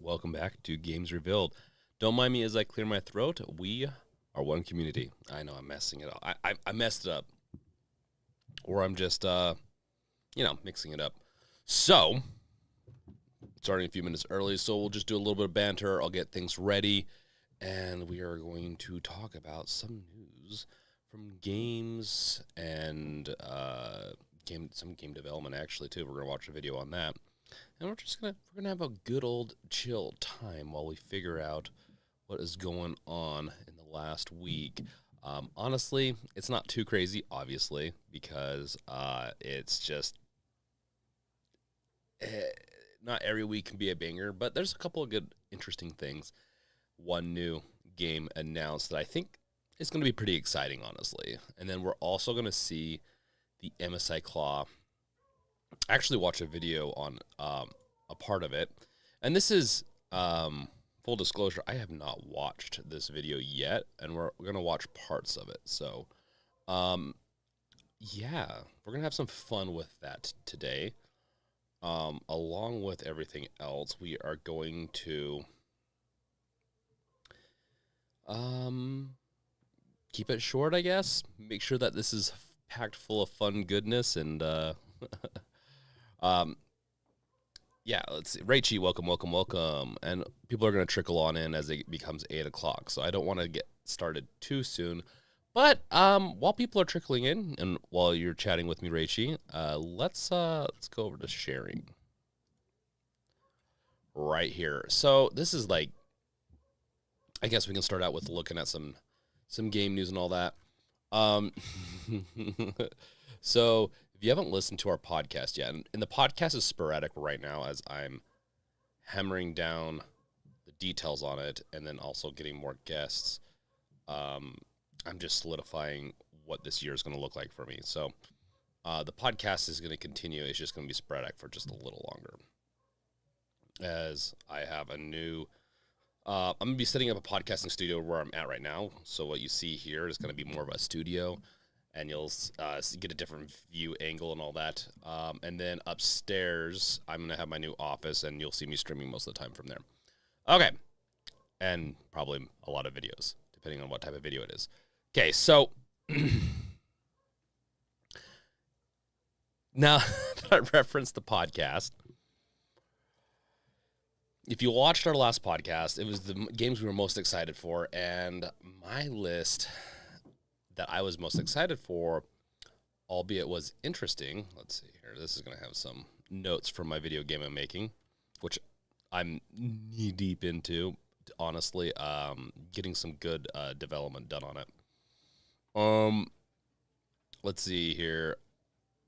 Welcome back to Games Revealed. Don't mind me as I clear my throat. We are one community. I know I'm messing it up. I messed it up. Or I'm just, mixing it up. So, starting a few minutes early, so we'll just do a little bit of banter. I'll get things ready. And we are going to talk about some news from games and some game development, actually, too. We're going to watch a video on that. And we're gonna have a good old chill time while we figure out what is going on in the last week. Honestly, it's not too crazy, obviously, because it's just not every week can be a banger. But there's a couple of good, interesting things. One new game announced that I think is going to be pretty exciting, honestly. And then we're also going to see the MSI Claw. I actually watched a video on a part of it, and this is full disclosure. I have not watched this video yet, and we're gonna watch parts of it. So, yeah, we're gonna have some fun with that today. Along with everything else, we are going to keep it short, I guess. Make sure that this is packed full of fun goodness and yeah, let's see. Rachie, welcome. And people are going to trickle on in as it becomes 8 o'clock. So I don't want to get started too soon. But while people are trickling in and while you're chatting with me, Rachie, let's go over to sharing right here. So this is like, I guess we can start out with looking at some game news and all that. So if you haven't listened to our podcast yet, and the podcast is sporadic right now as I'm hammering down the details on it and then also getting more guests, I'm just solidifying what this year is going to look like for me. So the podcast is going to continue. It's just going to be sporadic for just a little longer. As I have a new... I'm going to be setting up a podcasting studio where I'm at right now. So what you see here is going to be more of a studio. And you'll get a different view angle and all that. And then upstairs, I'm going to have my new office, and you'll see me streaming most of the time from there. Okay. And probably a lot of videos, depending on what type of video it is. Okay, so now that I referenced the podcast, if you watched our last podcast, it was the games we were most excited for, and my list that I was most excited for, albeit was interesting. Let's see here. This is going to have some notes from my video game I'm making, which I'm knee deep into, honestly, getting some good development done on it. Let's see here.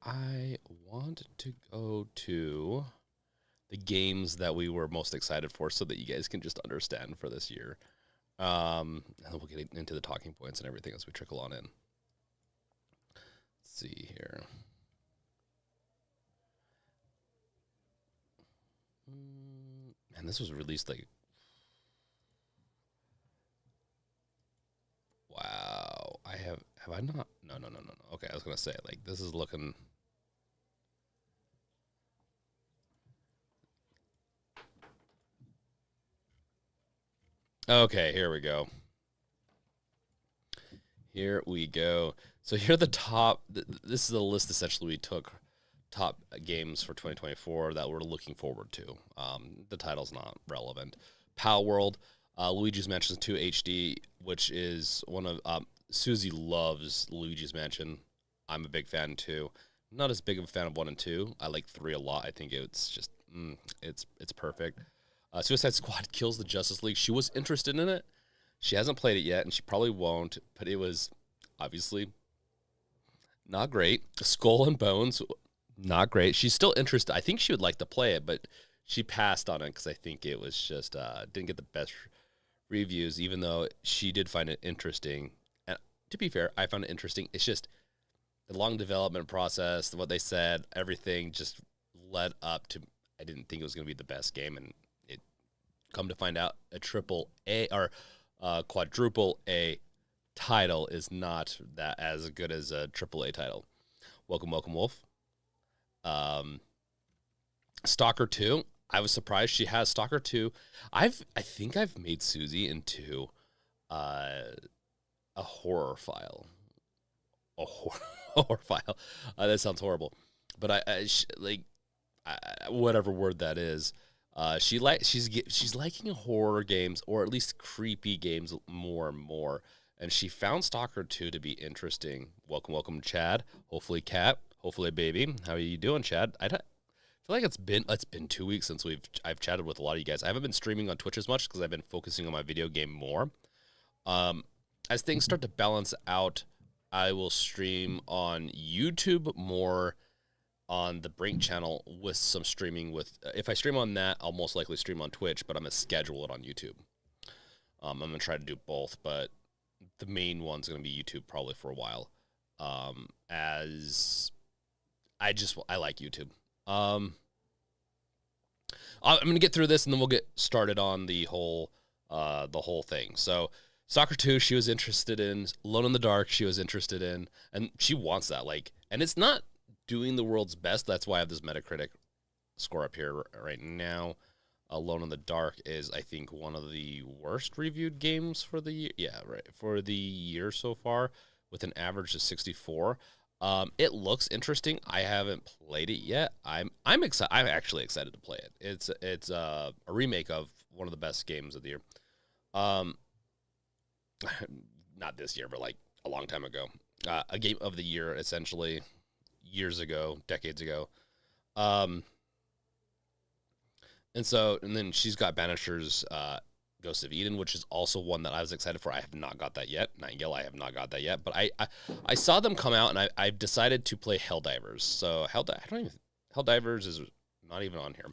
I want to go to the games that we were most excited for so that you guys can just understand for this year. And then we'll get into the talking points and everything as we trickle on in. Let's see here. And this was released like... Wow. Have I not? No. Okay, I was going to say, like, this is looking... Okay, here we go. So here are the top. This is the list essentially we took top games for 2024 that we're looking forward to. The title's not relevant. Pal World, Luigi's Mansion 2 HD, which is one of Susie loves Luigi's Mansion. I'm a big fan too. Not as big of a fan of 1 and 2. I like 3 a lot. I think it's just it's perfect. Suicide Squad Kills the Justice League. She was interested in it. She hasn't played it yet, and she probably won't, but it was obviously not great. Skull and Bones, not great. She's still interested. I think she would like to play it, but she passed on it because I think it was just didn't get the best reviews, even though she did find it interesting. And to be fair, I found it interesting. It's just the long development process, what they said, everything just led up to, I didn't think it was going to be the best game, and come to find out, a triple A or quadruple A title is not that as good as a triple A title. Welcome, Wolf. Stalker 2. I was surprised she has Stalker 2. I think I've made Susie into a horror file. A horror file. That sounds horrible, but whatever word that is. She's liking horror games, or at least creepy games, more and more. And she found Stalker 2 to be interesting. Welcome, Chad. Hopefully, Cat. Hopefully, baby. How are you doing, Chad? I feel like it's been 2 weeks since I've chatted with a lot of you guys. I haven't been streaming on Twitch as much because I've been focusing on my video game more. As things start to balance out, I will stream on YouTube more, on the Brink channel with some streaming. If I stream on that, I'll most likely stream on Twitch, but I'm gonna schedule it on YouTube. I'm gonna try to do both, but the main one's gonna be YouTube probably for a while. As I like YouTube. I'm gonna get through this and then we'll get started on the whole thing. So Stalker 2, she was interested in. Alone in the Dark, she was interested in, and she wants that. And it's not doing the world's best. That's why I have this Metacritic score up here right now. Alone in the Dark is, I think, one of the worst reviewed games for the year. Yeah, right, for the year so far, with an average of 64. It looks interesting. I haven't played it yet. I'm excited. I'm actually excited to play it. It's a remake of one of the best games of the year. Not this year, but like a long time ago. A game of the year, essentially, years ago, decades ago. And then she's got Banisher's Ghost of Eden, which is also one that I was excited for. I have not got that yet. Nightingale, I have not got that yet. But I saw them come out, and I've decided to play Helldivers. So Helldivers is not even on here.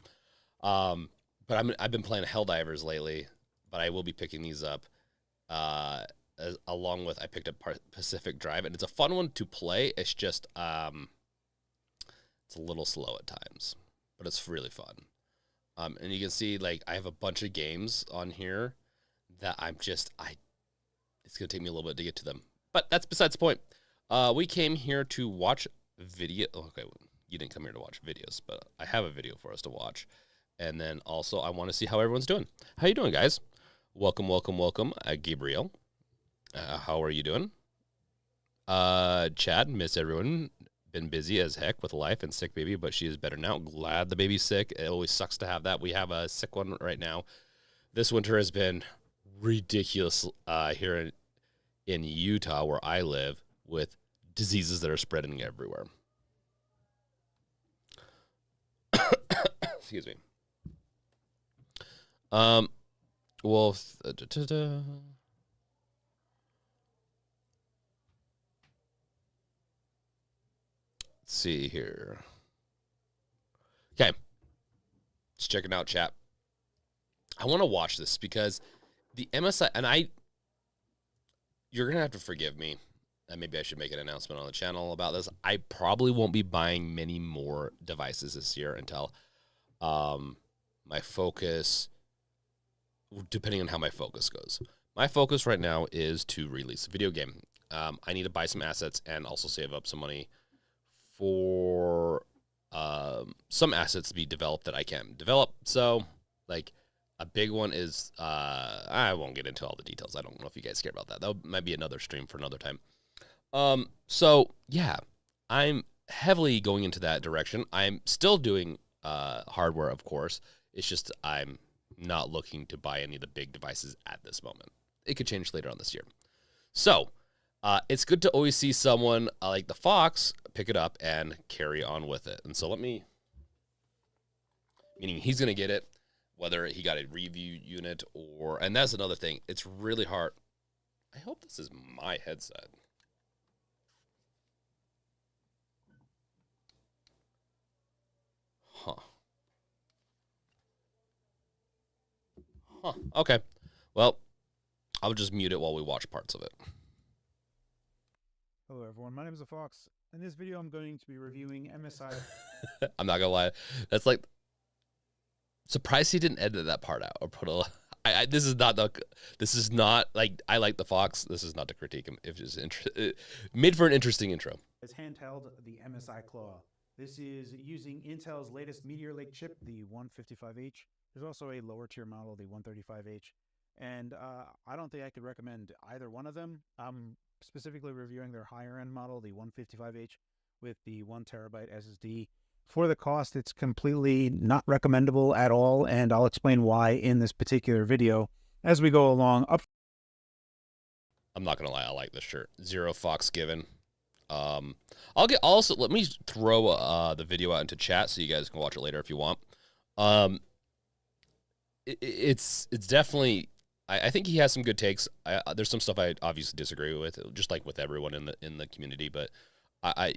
But I've been playing Helldivers lately, but I will be picking these up. Along with, I picked up Pacific Drive, and it's a fun one to play. It's just it's a little slow at times, but it's really fun. And you can see, like, I have a bunch of games on here that it's gonna take me a little bit to get to them, but that's besides the point. We came here to watch video. Okay, you didn't come here to watch videos, but I have a video for us to watch, and then also I want to see how everyone's doing. How you doing, guys? Welcome, Gabriel. How are you doing? Chad, miss everyone. Been busy as heck with life and sick baby, but she is better now. Glad the baby's sick. It always sucks to have that. We have a sick one right now. This winter has been ridiculous here in Utah, where I live, with diseases that are spreading everywhere. Excuse me. Well, let's see here. Okay. Just checking out chat. I want to watch this because the MSI, and you're going to have to forgive me, and maybe I should make an announcement on the channel about this. I probably won't be buying many more devices this year until my focus, depending on how my focus goes. My focus right now is to release a video game. I need to buy some assets and also save up some money for some assets to be developed that I can develop. So, like, a big one is, I won't get into all the details. I don't know if you guys care about that. That might be another stream for another time. So, yeah, I'm heavily going into that direction. I'm still doing hardware, of course. It's just I'm not looking to buy any of the big devices at this moment. It could change later on this year. So, it's good to always see someone like the Fox pick it up and carry on with it. And so meaning he's going to get it, whether he got a review unit and that's another thing. It's really hard. I hope this is my headset. Okay. Well, I'll just mute it while we watch parts of it. Hello everyone, my name is Fox. In this video I'm going to be reviewing MSI. I'm not gonna lie, that's like, surprised he didn't edit that part out or put a. This is not like, I like the Fox. This is not to critique him. It just made for an interesting intro. It's Handheld, the MSI Claw. This is using Intel's latest Meteor Lake chip, the 155H. There's also a lower tier model, the 135H. And I don't think I could recommend either one of them. I'm specifically reviewing their higher end model, the 155H, with the 1 terabyte SSD. For the cost, it's completely not recommendable at all, and I'll explain why in this particular video as we go along. I'm not gonna lie, I like this shirt. Zero fucks given. Let me throw the video out into chat so you guys can watch it later if you want. It's definitely. I think he has some good takes. There's some stuff I obviously disagree with, just like with everyone in the community. But I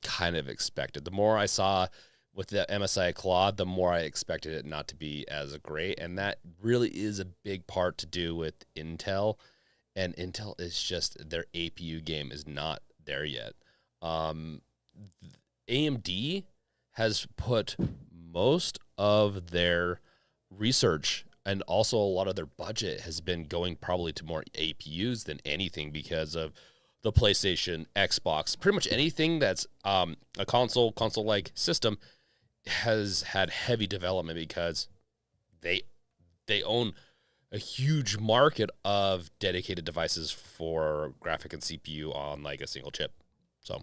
kind of expected. The more I saw with the MSI Claw, the more I expected it not to be as great, and that really is a big part to do with Intel. And Intel is just, their APU game is not there yet. AMD has put most of their research and also a lot of their budget has been going probably to more APUs than anything because of the PlayStation, Xbox, pretty much anything that's a console-like system has had heavy development because they own a huge market of dedicated devices for graphic and CPU on like a single chip. So,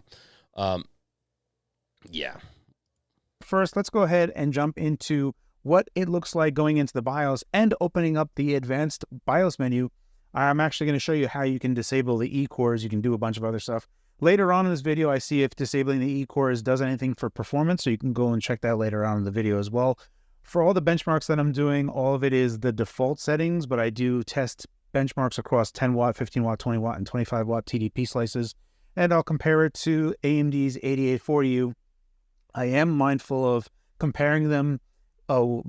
yeah. First, let's go ahead and jump into what it looks like going into the BIOS and opening up the advanced BIOS menu. I'm actually going to show you how you can disable the E-cores. You can do a bunch of other stuff. Later on in this video, I see if disabling the E-cores does anything for performance, so you can go and check that later on in the video as well. For all the benchmarks that I'm doing, all of it is the default settings, but I do test benchmarks across 10 watt, 15 watt, 20 watt, and 25 watt TDP slices, and I'll compare it to AMD's 8840U. I am mindful of comparing them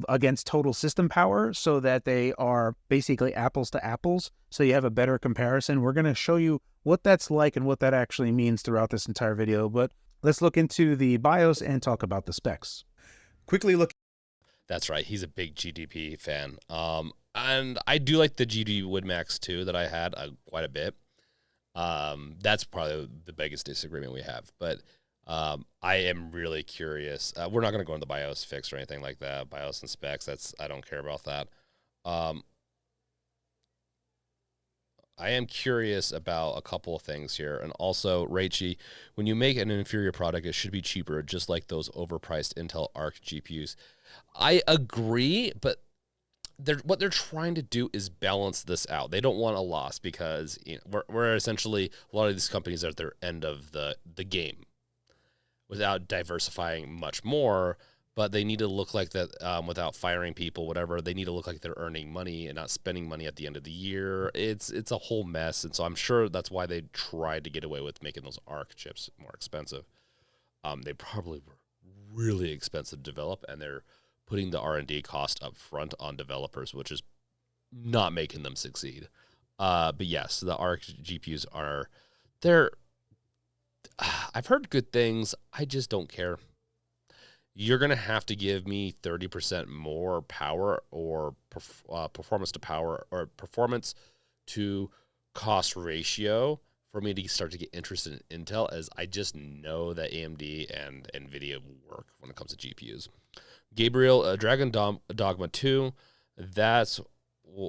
against total system power so that they are basically apples to apples, so you have a better comparison. We're going to show you what that's like and what that actually means throughout this entire video, but let's look into the BIOS and talk about the specs. Quickly look. That's right. He's a big GDP fan. And I do like the GD WinMax too that I had quite a bit. That's probably the biggest disagreement we have, but I am really curious. We're not going to go into the BIOS fix or anything like that. BIOS and specs, I don't care about that. I am curious about a couple of things here. And also, Raichi, when you make an inferior product, it should be cheaper, just like those overpriced Intel Arc GPUs. I agree, but what they're trying to do is balance this out. They don't want a loss because we're essentially, a lot of these companies are at their end of the game without diversifying much more, but they need to look like that without firing people, whatever. They need to look like they're earning money and not spending money at the end of the year. It's a whole mess, and so I'm sure that's why they tried to get away with making those ARC chips more expensive. They probably were really expensive to develop, and they're putting the R&D cost up front on developers, which is not making them succeed. But yes, the ARC GPUs I've heard good things. I just don't care. You're going to have to give me 30% more power or performance to power or performance to cost ratio for me to start to get interested in Intel, as I just know that AMD and NVIDIA work when it comes to GPUs. Gabriel, Dragon Dogma 2, that's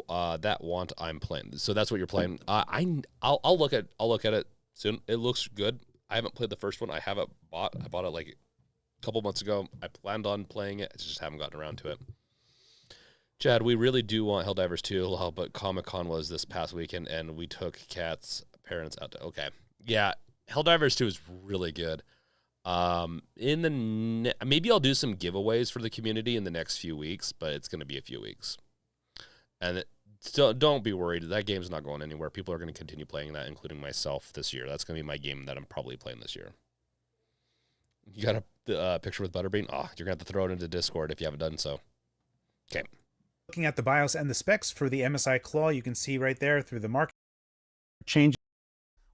that want I'm playing. So that's what you're playing. I'll look at it soon. It looks good. I haven't played the first one. I bought it like a couple months ago. I planned on playing it. I just haven't gotten around to it. Chad, we really do want Helldivers 2, but Comic-Con was this past weekend, and we took Kat's parents out to... Okay. Yeah, Helldivers 2 is really good. Maybe I'll do some giveaways for the community in the next few weeks, but it's going to be a few weeks. And still, don't be worried. That game's not going anywhere. People are going to continue playing that, including myself this year. That's going to be my game that I'm probably playing this year. You got a picture with Butterbean? Oh, you're going to have to throw it into Discord if you haven't done so. Okay. Looking at the BIOS and the specs for the MSI Claw, you can see right there through the market change.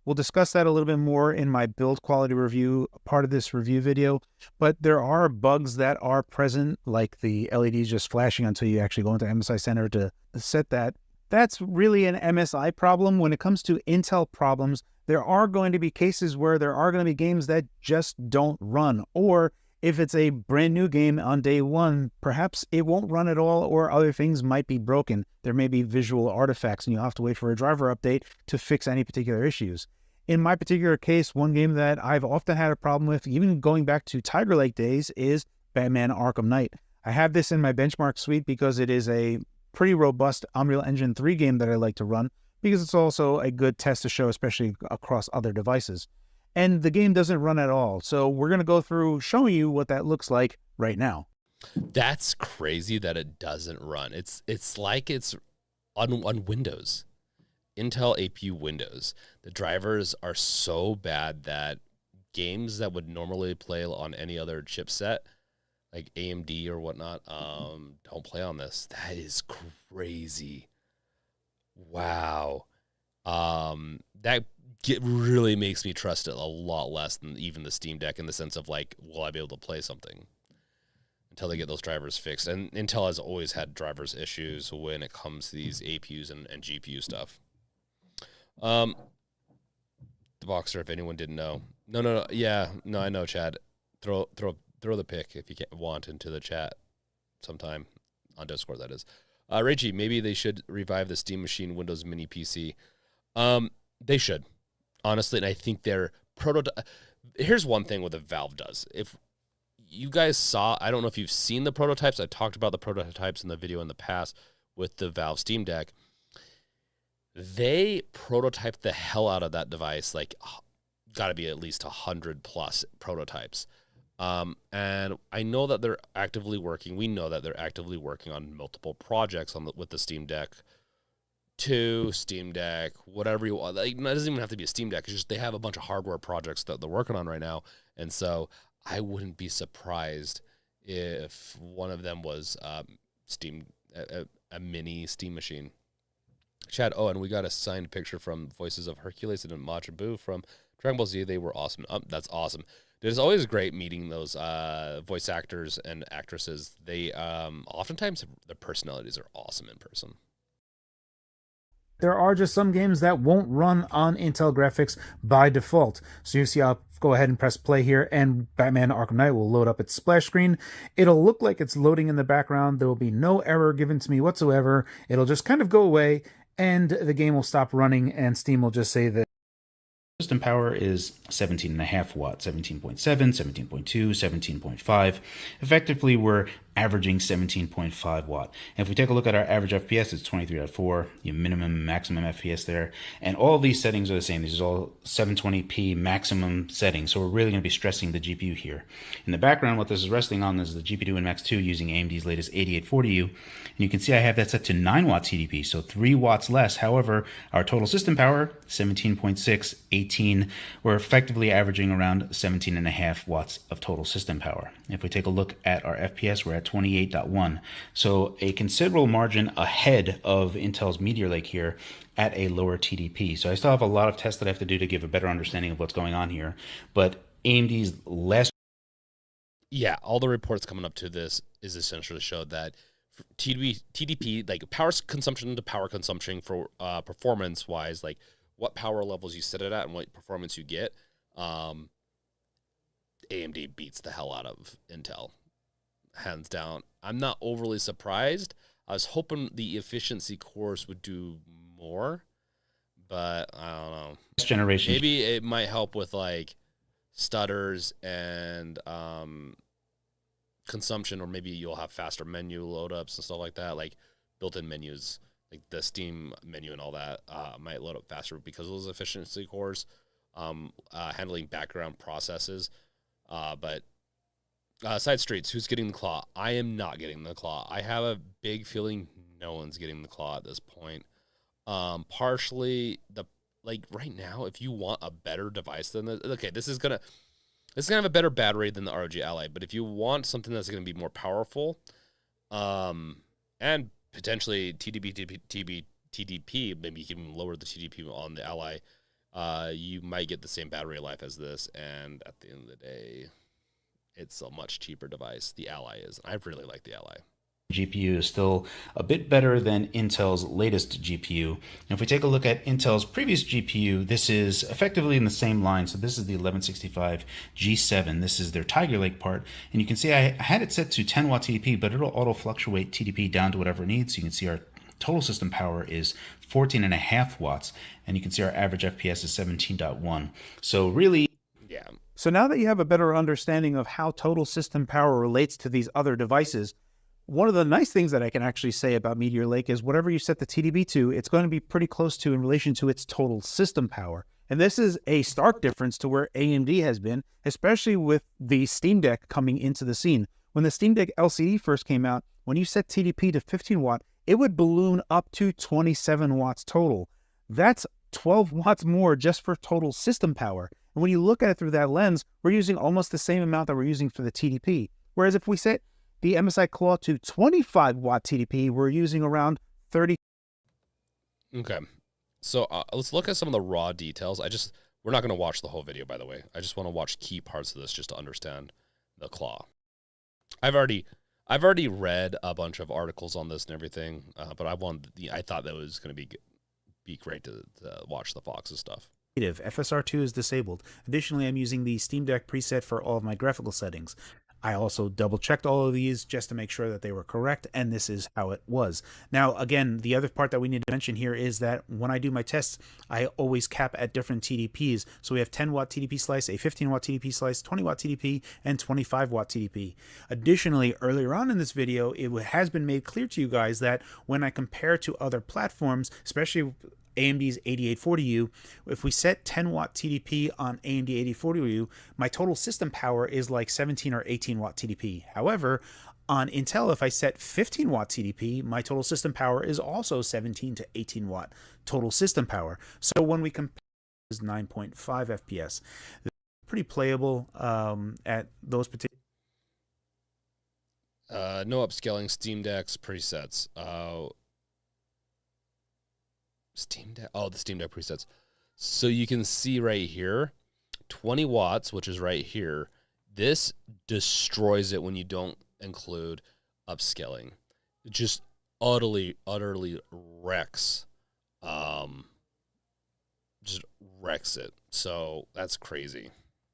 We'll discuss that a little bit more in my build quality review, part of this review video, but there are bugs that are present, like the LEDs just flashing until you actually go into MSI Center to set that. That's really an MSI problem. When it comes to Intel problems, there are going to be cases where there are going to be games that just don't run, or If it's a brand new game on day one, perhaps it won't run at all, or other things might be broken. There may be visual artifacts, and you'll have to wait for a driver update to fix any particular issues. In my particular case, one game that I've often had a problem with, even going back to Tiger Lake days, is Batman Arkham Knight. I have this in my benchmark suite because it is a pretty robust Unreal Engine 3 game that I like to run, because it's also a good test to show, especially across other devices. And the game doesn't run at all. So we're going to go through showing you what that looks like right now. That's crazy that it doesn't run. It's like it's on Windows, Intel APU Windows. The drivers are so bad that games that would normally play on any other chipset, like AMD or whatnot, don't play on this. That is crazy. Wow. That really makes me trust it a lot less than even the Steam Deck, in the sense of like, will I be able to play something until they get those drivers fixed? And Intel has always had drivers issues when it comes to these APUs and GPU stuff. The Boxer, if anyone didn't know. No. Yeah, no, I know, Chad. Throw the pic if you want into the chat sometime on Discord, that is. Reggie, maybe they should revive the Steam Machine Windows Mini PC. They should, honestly, and I think their prototype. Here's one thing what the Valve does. If you guys saw, I don't know if you've seen the prototypes. I talked about the prototypes in the video in the past with the Valve Steam Deck. They prototyped the hell out of that device, like got to be at least 100 plus prototypes. And I know that they're actively working. We know that they're actively working on multiple projects with the Steam Deck 2, Steam Deck, whatever you want. Like, it doesn't even have to be a Steam Deck. It's just they have a bunch of hardware projects that they're working on right now. And so I wouldn't be surprised if one of them was a mini Steam machine. Chad, and we got a signed picture from Voices of Hercules and Majin Buu from Dragon Ball Z. They were awesome. That's awesome. It's always great meeting those voice actors and actresses. They oftentimes their personalities are awesome in person. There are just some games that won't run on Intel graphics by default. So you see, I'll go ahead and press play here, and Batman Arkham Knight will load up its splash screen. It'll look like it's loading in the background. There will be no error given to me whatsoever. It'll just kind of go away, and the game will stop running, and Steam will just say that system power is 17.5 watts, 17.7, 17.2, 17.5. Effectively, we're averaging 17.5 watt. And if we take a look at our average FPS, it's 23.4, your minimum, maximum FPS there. And all of these settings are the same. These are all 720p maximum settings. So we're really going to be stressing the GPU here. In the background, what this is resting on is the GPU and Max 2 using AMD's latest 8840U. And you can see I have that set to 9 watts TDP, so 3 watts less. However, our total system power, 17.6, 18. We're effectively averaging around 17.5 watts of total system power. If we take a look at our FPS, we're at 28.1. So a considerable margin ahead of Intel's Meteor Lake here at a lower TDP. So I still have a lot of tests that I have to do to give a better understanding of what's going on here. But AMD's last... Yeah, all the reports coming up to this is essentially showed that TDP, like power consumption to power consumption for performance-wise, like what power levels you set it at and what performance you get, AMD beats the hell out of Intel. Hands down. I'm not overly surprised. I was hoping the efficiency cores would do more, but I don't know. Generation. Maybe it might help with like stutters and consumption, or maybe you'll have faster menu load ups and stuff like that. Like built-in menus, like the Steam menu and all that might load up faster because of those efficiency cores, handling background processes. But Side Streets, who's getting the Claw? I am not getting the Claw. I have a big feeling no one's getting the Claw at this point. Partially, right now, if you want a better device than this, okay, this is gonna have a better battery than the ROG Ally. But if you want something that's gonna be more powerful, and potentially TDP, maybe you can lower the TDP on the Ally, you might get the same battery life as this. And at the end of the day, it's a much cheaper device. The Ally is. I really like the Ally. GPU is still a bit better than Intel's latest GPU. And if we take a look at Intel's previous GPU, this is effectively in the same line. So this is the 1165 G7. This is their Tiger Lake part. And you can see I had it set to 10 watt TDP, but it'll auto fluctuate TDP down to whatever it needs. So you can see our total system power is 14.5 watts. And you can see our average FPS is 17.1. So really, Yeah. So now that you have a better understanding of how total system power relates to these other devices, one of the nice things that I can actually say about Meteor Lake is whatever you set the TDP to, it's going to be pretty close to in relation to its total system power. And this is a stark difference to where AMD has been, especially with the Steam Deck coming into the scene. When the Steam Deck LCD first came out, when you set TDP to 15 watt, it would balloon up to 27 watts total. That's 12 watts more just for total system power. And when you look at it through that lens, we're using almost the same amount that we're using for the TDP. Whereas if we set the MSI Claw to 25 watt TDP, we're using around 30. Okay. So let's look at some of the raw details. We're not going to watch the whole video, by the way. I just want to watch key parts of this just to understand the Claw. I've already read a bunch of articles on this and everything, but I thought that was going to be great to watch the Fox's stuff. FSR2 is disabled. Additionally, I'm using the Steam Deck preset for all of my graphical settings. I also double checked all of these just to make sure that they were correct, and this is how it was. Now, again, the other part that we need to mention here is that when I do my tests, I always cap at different TDPs. So we have 10 watt TDP slice, a 15 watt TDP slice, 20 watt TDP, and 25 watt TDP. Additionally, earlier on in this video, it has been made clear to you guys that when I compare to other platforms, especially AMD's 8840U, if we set 10 watt TDP on AMD 8840U, my total system power is like 17 or 18 watt TDP. However, on Intel, if I set 15 watt TDP, my total system power is also 17 to 18 watt total system power. So when we compare, is 9.5 FPS. Pretty playable at those particular. No upscaling, Steam Deck's presets. Steam Deck. Oh, the Steam Deck presets. So you can see right here, 20 watts, which is right here. This destroys it when you don't include upscaling. It just utterly wrecks. Just wrecks it. So that's crazy.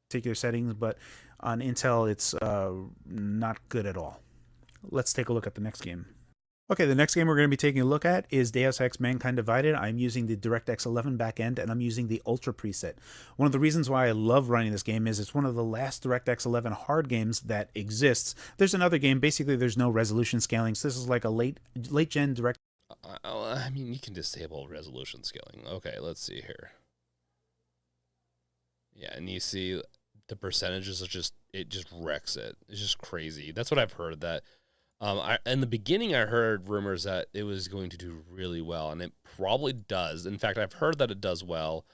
Particular settings, but on Intel, it's not good at all. Let's take a look at the next game. Okay, the next game we're going to be taking a look at is Deus Ex Mankind Divided. I'm using the DirectX 11 backend, and I'm using the Ultra preset. One of the reasons why I love running this game is it's one of the last DirectX 11 hard games that exists. There's another game, basically there's no resolution scaling, so this is like a late-gen Direct. I mean, you can disable resolution scaling. Okay, let's see here. Yeah, and you see the percentages are it just wrecks it. It's just crazy. That's what I've heard, that in the beginning, I heard rumors that it was going to do really well, and it probably does. In fact, I've heard that it does well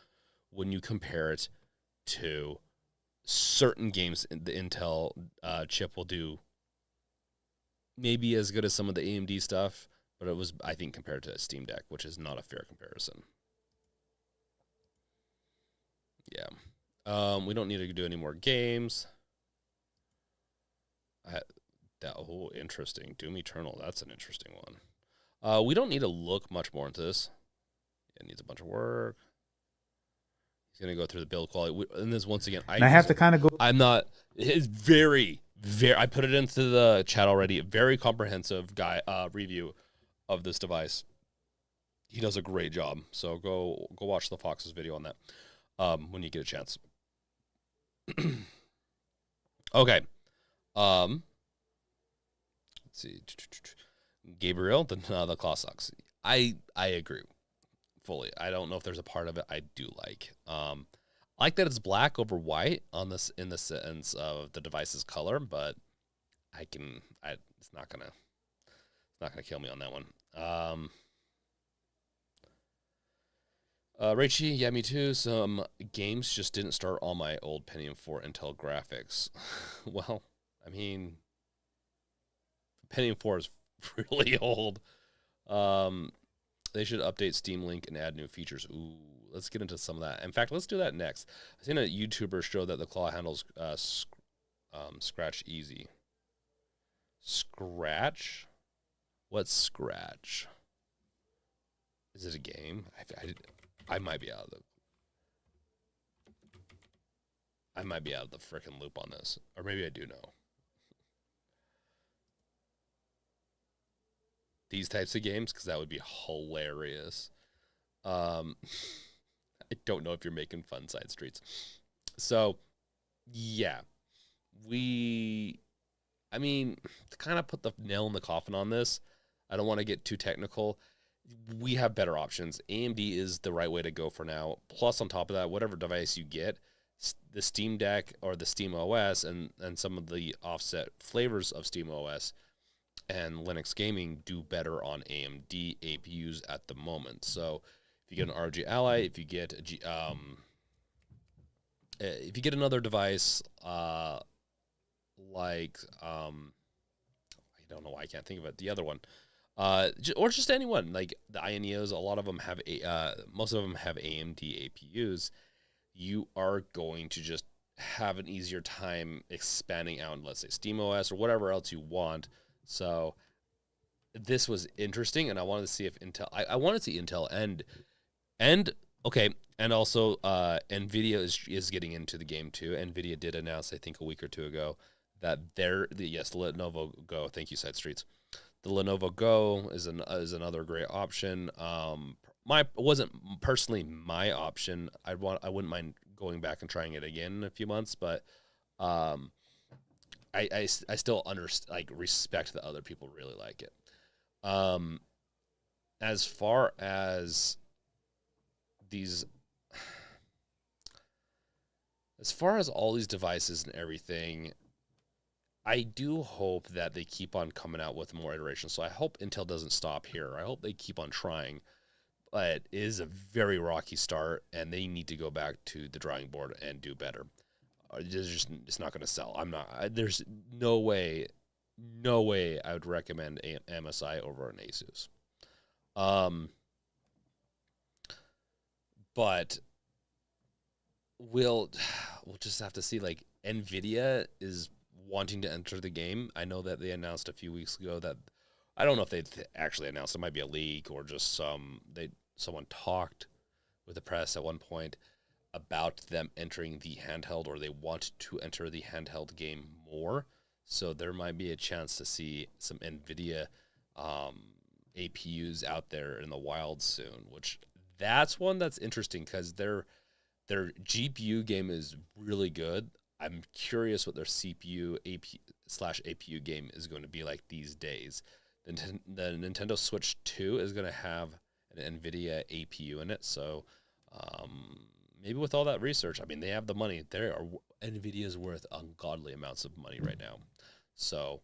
when you compare it to certain games. The Intel chip will do maybe as good as some of the AMD stuff, but it was, I think, compared to Steam Deck, which is not a fair comparison. Yeah. We don't need to do any more games. Oh, interesting. Doom Eternal. That's an interesting one. We don't need to look much more into this. It needs a bunch of work. He's going to go through the build quality. And this, once again, I have to kind of go. I'm not. It's very. I put it into the chat already. A very comprehensive review of this device. He does a great job. So go watch the Fox's video on that when you get a chance. Okay. Let's see. Gabriel, the Claw sucks. I agree fully. I don't know if there's a part of it I do like. I like that it's black over white on this, in the sense of the device's color, but it's not gonna kill me on that one. Raichi, yeah, me too. Some games just didn't start on my old Pentium 4 Intel graphics. Well, I mean, Pentium 4 is really old. They should update Steam Link and add new features. Ooh, let's get into some of that. In fact, let's do that next. I've seen a YouTuber show that the Claw handles Scratch easy. Scratch? What's Scratch? Is it a game? I might be out of the. I might be out of the freaking loop on this, or maybe I do know. These types of games, because that would be hilarious. I don't know if you're making fun side streets. So, yeah, I mean, to kind of put the nail in the coffin on this, I don't want to get too technical. We have better options. AMD is the right way to go for now. Plus, on top of that, whatever device you get, the Steam Deck or the Steam OS and some of the offset flavors of Steam OS and Linux gaming do better on AMD APUs at the moment. So if you get an ROG Ally, if you get another device like I don't know why I can't think of it. The other one, or just anyone like the Ioneos. A lot of them have most of them have AMD APUs. You are going to just have an easier time expanding out, let's say SteamOS or whatever else you want. So this was interesting, and I wanted to see if Intel. I wanted to see Intel and okay, and also NVIDIA is getting into the game too. NVIDIA did announce, I think, a week or two ago that the Lenovo Go. Thank you, Side Streets. The Lenovo Go is another great option. Wasn't personally my option. I wouldn't mind going back and trying it again in a few months, but I still respect that other people really like it. As far as all these devices and everything, I do hope that they keep on coming out with more iterations. So I hope Intel doesn't stop here. I hope they keep on trying. But it is a very rocky start, and they need to go back to the drawing board and do better. It's not going to sell. There's no way I would recommend MSI over an ASUS. But we'll just have to see. Like, NVIDIA is wanting to enter the game. I know that they announced a few weeks ago that, I don't know if they actually announced, it might be a leak or just someone talked with the press at one point about them entering the handheld, or they want to enter the handheld game more. So there might be a chance to see some NVIDIA APUs out there in the wild soon, which that's one that's interesting because their GPU game is really good. I'm curious what their CPU APU game is going to be like these days. The Nintendo Switch 2 is going to have an NVIDIA APU in it, so maybe with all that research, I mean, they have the money. NVIDIA is worth ungodly amounts of money right now. So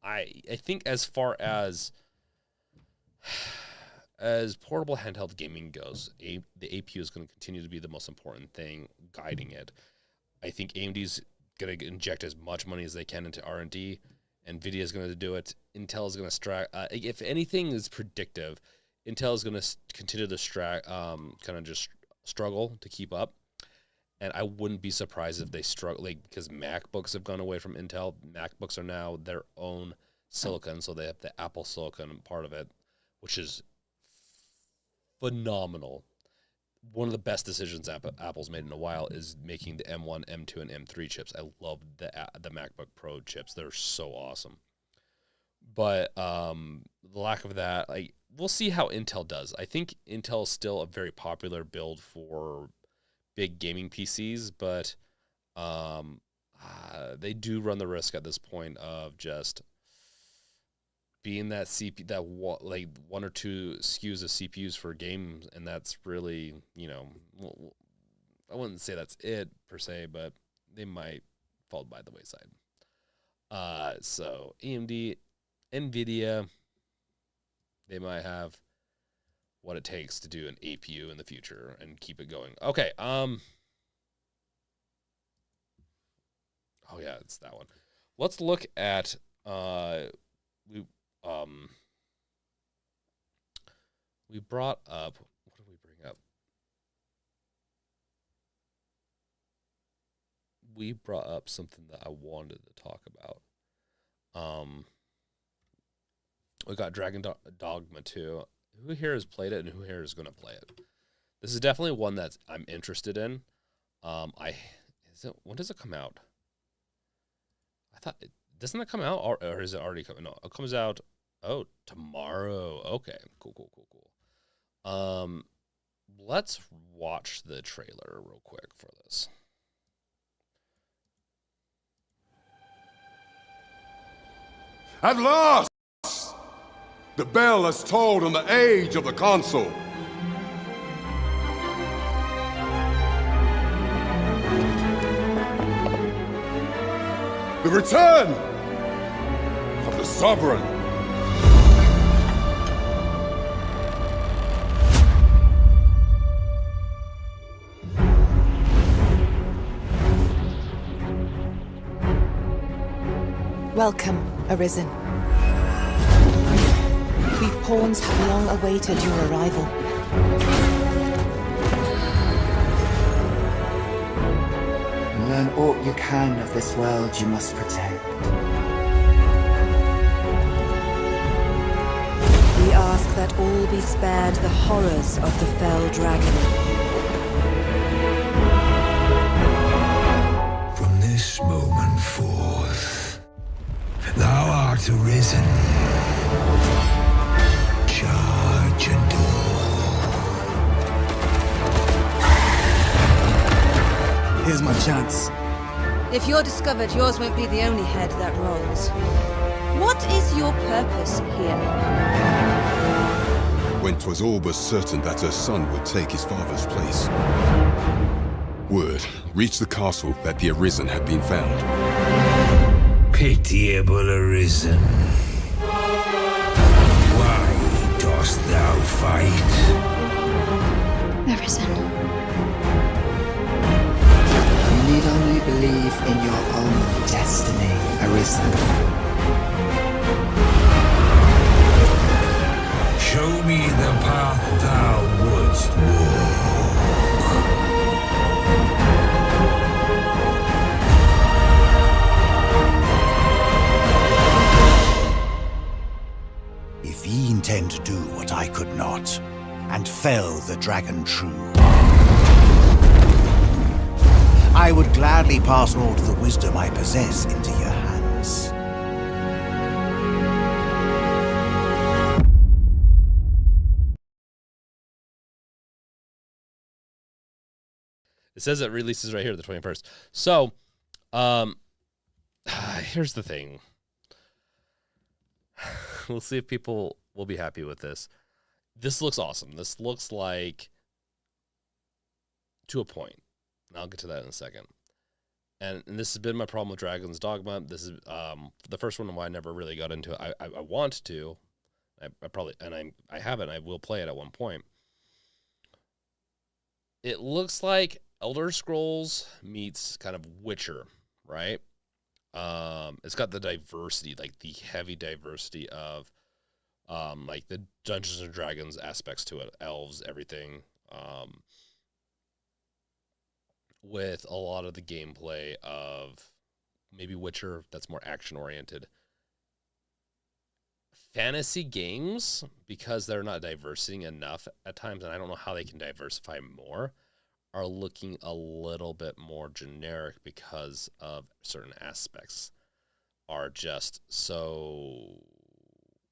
I think as far as portable handheld gaming goes, the APU is going to continue to be the most important thing guiding it. I think AMD's going to inject as much money as they can into R&D. NVIDIA is going to do it. Intel is going to if anything is predictive, Intel is going to continue to kind of just struggle to keep up. And I wouldn't be surprised if they struggle, because MacBooks have gone away from Intel. MacBooks are now their own silicon, so they have the Apple silicon part of it, which is phenomenal. One of the best decisions Apple's made in a while is making the M1, M2, and M3 chips. I love the MacBook Pro chips. They're so awesome. But the lack of that, we'll see how Intel does. I think Intel is still a very popular build for big gaming PCs, but they do run the risk at this point of just being that one or two SKUs of CPUs for games, and that's really, I wouldn't say that's it per se, but they might fall by the wayside. So AMD, NVIDIA, they might have what it takes to do an APU in the future and keep it going. Okay. Oh yeah, it's that one. Let's look at we brought up, what did we bring up? We brought up something that I wanted to talk about. We got Dogma 2. Who here has played it and who here is going to play it? This is definitely one that I'm interested in. When does it come out? I thought doesn't it come out or is it already coming? No, it comes out tomorrow. Okay, cool. Let's watch the trailer real quick for this. At last! The bell has tolled on the age of the console. The return of the Sovereign. Welcome, Arisen. We pawns have long awaited your arrival. Learn all you can of this world you must protect. We ask that all be spared the horrors of the fell dragon. From this moment forth, thou art arisen. Charge and all. Here's my chance. If you're discovered, yours won't be the only head that rolls. What is your purpose here? When 'twas all but certain that her son would take his father's place, word reached the castle that the Arisen had been found. Pitiable Arisen. Why dost thou fight? Arisen. You need only believe in your own destiny, Arisen. Show me the path thou wouldst walk. If ye intend to do what I could not, and fell the dragon true, I would gladly pass all the wisdom I possess into your hands. It says it releases right here, the 21st. So, here's the thing. We'll see if people will be happy with this. This looks awesome. This looks like, to a point. And I'll get to that in a second. And this has been my problem with Dragon's Dogma. This is the first one why I never really got into it. I want to. I probably, and I haven't. I will play it at one point. It looks like Elder Scrolls meets kind of Witcher, right? It's got the diversity, like the heavy diversity of like the Dungeons and Dragons aspects to it, elves, everything. With a lot of the gameplay of maybe Witcher that's more action oriented. Fantasy games, because they're not diversing enough at times, and I don't know how they can diversify more, are looking a little bit more generic because of certain aspects are just so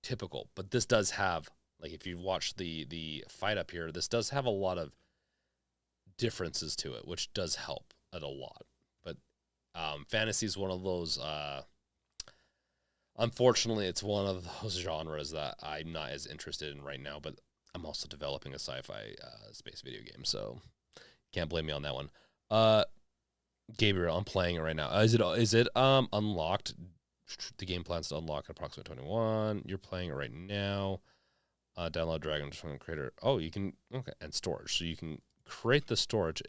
typical. But this does have, like, if you watch the fight up here, this does have a lot of differences to it, which does help it a lot. But fantasy is one of those, unfortunately, it's one of those genres that I'm not as interested in right now, but I'm also developing a sci-fi space video game, so can't blame me on that one. Gabriel, I'm playing it right now. Is it unlocked? The game plans to unlock at approximately 21. You're playing it right now. Download Dragon Creator. Oh, you can, okay, and storage. So you can create the storage.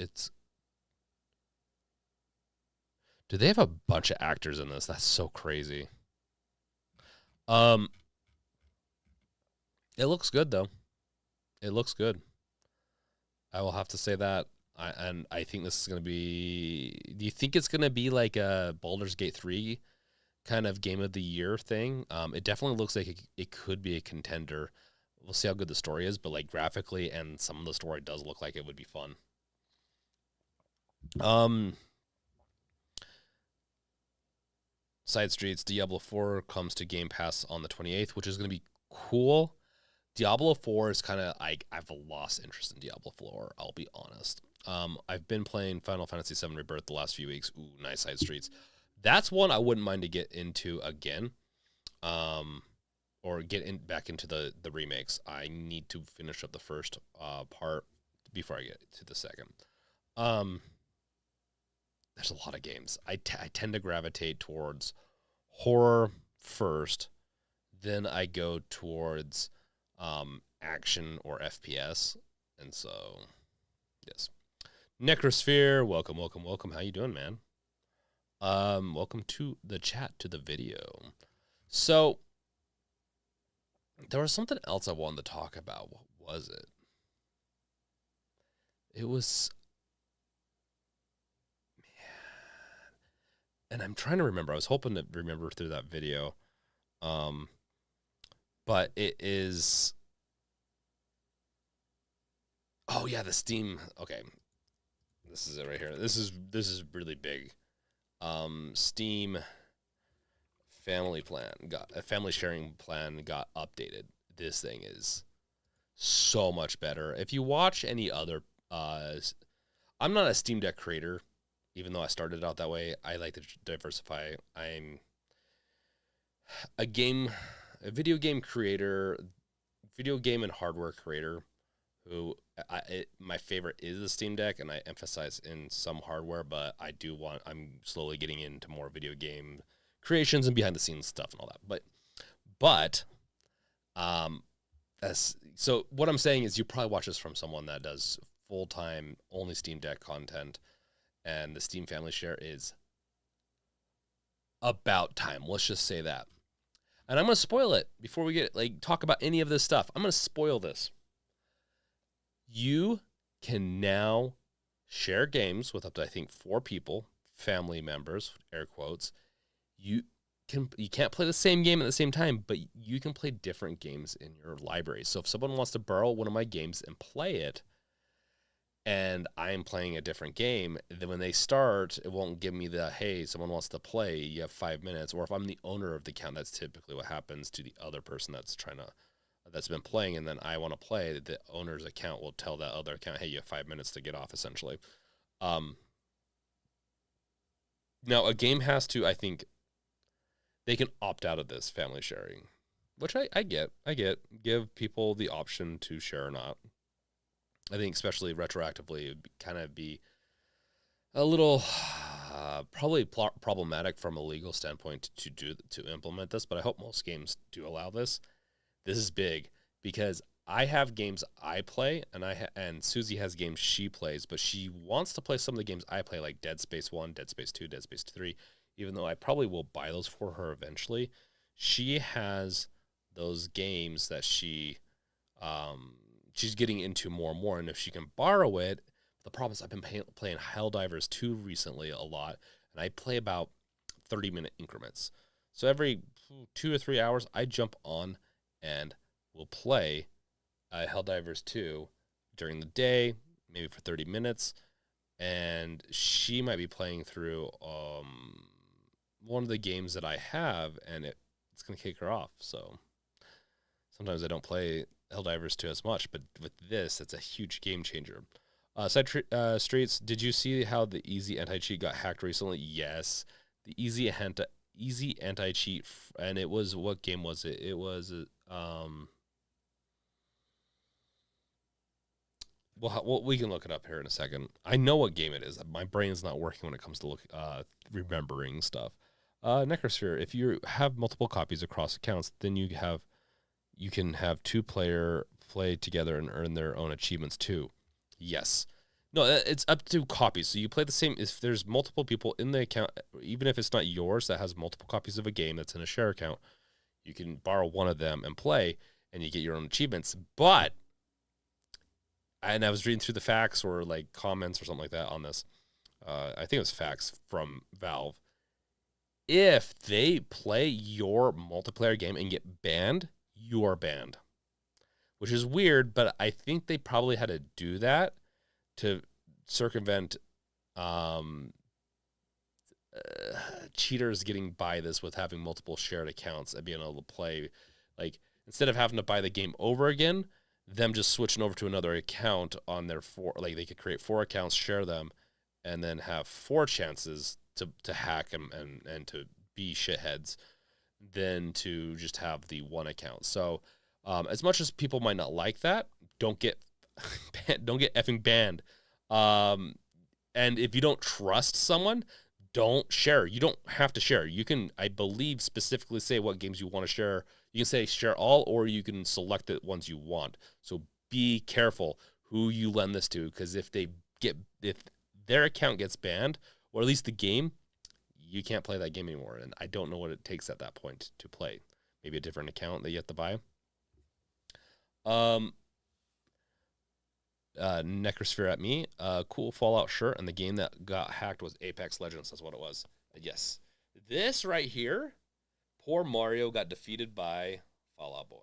Do they have a bunch of actors in this? That's so crazy. It looks good though. It looks good. I will have to say that. I think this is going to be... Do you think it's going to be like a Baldur's Gate 3 kind of game of the year thing. It definitely looks like it could be a contender. We'll see how good the story is, but like graphically and some of the story does look like it would be fun. Side Streets, Diablo 4 comes to Game Pass on the 28th, which is going to be cool. Diablo 4 is kind of like, I've lost interest in Diablo 4, I'll be honest. I've been playing Final Fantasy VII Rebirth the last few weeks. Ooh, nice Side Streets. That's one I wouldn't mind to get into again. Or get back into the remakes. I need to finish up the first part before I get to the second. There's a lot of games. I tend to gravitate towards horror first, then I go towards action or FPS, and so yes. Necrosphere, welcome. How you doing, man? Welcome to the chat, to the video. So there was something else I wanted to talk about. What was it? It was, man, and I'm trying to remember. I was hoping to remember through that video. But it is, oh yeah, the Steam. Okay, this is it right here. This is really big. Steam family sharing plan got updated. This thing is so much better. If you watch any other, I'm not a Steam Deck creator, even though I started out that way. I like to diversify. I'm a video game creator, video game and hardware creator, who my favorite is the Steam Deck, and I emphasize in some hardware, but I'm slowly getting into more video game creations and behind the scenes stuff and all that. But so what I'm saying is you probably watch this from someone that does full-time only Steam Deck content, and the Steam family share is about time. Let's just say that. And I'm going to spoil it before we talk about any of this stuff. I'm going to spoil this. You can now share games with up to, I think, 4 people, family members, air quotes. You can't play the same game at the same time, but you can play different games in your library. So if someone wants to borrow one of my games and play it, and I am playing a different game, then when they start, it won't give me the, hey, someone wants to play, you have 5 minutes. Or if I'm the owner of the account, that's typically what happens to the other person that's been playing, and then I want to play, the owner's account will tell that other account, hey, you have 5 minutes to get off, essentially. Now, a game has to, I think, they can opt out of this family sharing, which I get. Give people the option to share or not. I think especially retroactively, it would kind of be a little probably problematic from a legal standpoint to implement this, but I hope most games do allow this. This is big because I have games I play, and Susie has games she plays, but she wants to play some of the games I play, like Dead Space 1, Dead Space 2, Dead Space 3, even though I probably will buy those for her eventually. She has those games that she's getting into more and more, and if she can borrow it, the problem is I've been playing Helldivers 2 recently a lot, and I play about 30-minute increments. So every 2 or 3 hours, I jump on and will play Helldivers 2 during the day, maybe for 30 minutes, and she might be playing through one of the games that I have, and it's going to kick her off. So sometimes I don't play Helldivers 2 as much, but with this, it's a huge game changer. Side Streets, did you see how the Easy Anti-Cheat got hacked recently? Yes. The Easy Anti-Cheat, and it was, what game was it? It was, well, we can look it up here in a second. I know what game it is. My brain's not working when it comes to remembering stuff. Necrosphere, if you have multiple copies across accounts, then you can have 2-player play together and earn their own achievements too. Yes. No, it's up to copies. So you play the same. If there's multiple people in the account, even if it's not yours that has multiple copies of a game that's in a share account, you can borrow one of them and play, and you get your own achievements. But, and I was reading through the facts or comments or something like that on this. I think it was facts from Valve. if they play your multiplayer game and get banned, you are banned. Which is weird, but I think they probably had to do that to circumvent cheaters getting by this with having multiple shared accounts and being able to play. Like, instead of having to buy the game over again, them just switching over to another account on their they could create 4 accounts, share them, and then have 4 chances to hack and to be shitheads than to just have the 1 account. So as much as people might not like that, don't get effing banned. And if you don't trust someone, don't share. You don't have to share. You can, I believe, specifically say what games you want to share. You can say share all, or you can select the ones you want. So be careful who you lend this to, because if their account gets banned, or at least the game, you can't play that game anymore. And I don't know what it takes at that point to play. Maybe a different account that you have to buy. Necrosphere at me. Cool Fallout shirt, and the game that got hacked was Apex Legends. That's what it was. Yes. This right here, poor Mario got defeated by Fallout Boy.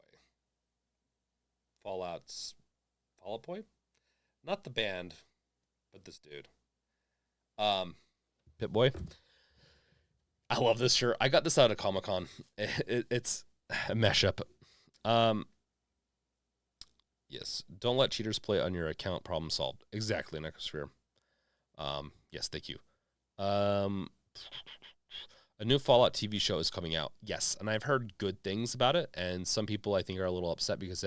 Fallout Boy? Not the band, but this dude. Pit Boy. I love this shirt. I got this out of Comic-Con. It's a mashup. Yes. Don't let cheaters play on your account. Problem solved. Exactly, Necrosphere. Yes, thank you. A new Fallout TV show is coming out. Yes, and I've heard good things about it, and some people I think are a little upset because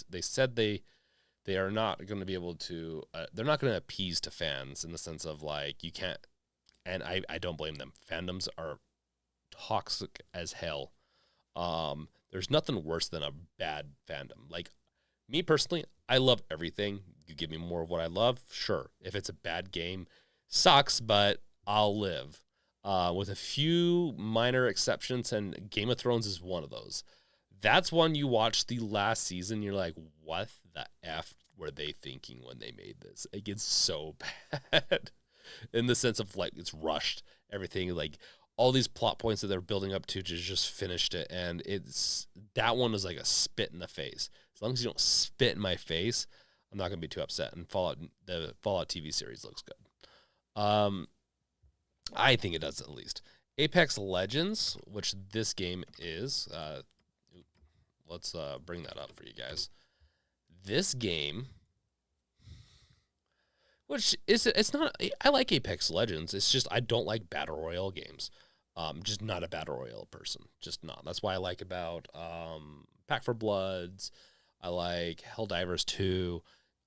they said they are not going to be able to, they're not going to appease to fans in the sense of, like, you can't, and I don't blame them. Fandoms are toxic as hell. There's nothing worse than a bad fandom. Like, me personally, I love everything. You give me more of what I love, sure. If it's a bad game, sucks, but I'll live. With a few minor exceptions, and Game of Thrones is one of those. That's one you watch the last season, you're like, what the F were they thinking when they made this? It gets so bad in the sense of, like, it's rushed. Everything, like, all these plot points that they're building up to just finished it, and that one was like a spit in the face. As long as you don't spit in my face, I'm not going to be too upset. And the Fallout TV series looks good. I think it does, at least. Apex Legends, which this game is. Let's bring that up for you guys. This game, which is, it's not, I like Apex Legends. It's just I don't like Battle Royale games. Just not a Battle Royale person. Just not. That's why I like about Pack for Bloods. I like Helldivers 2.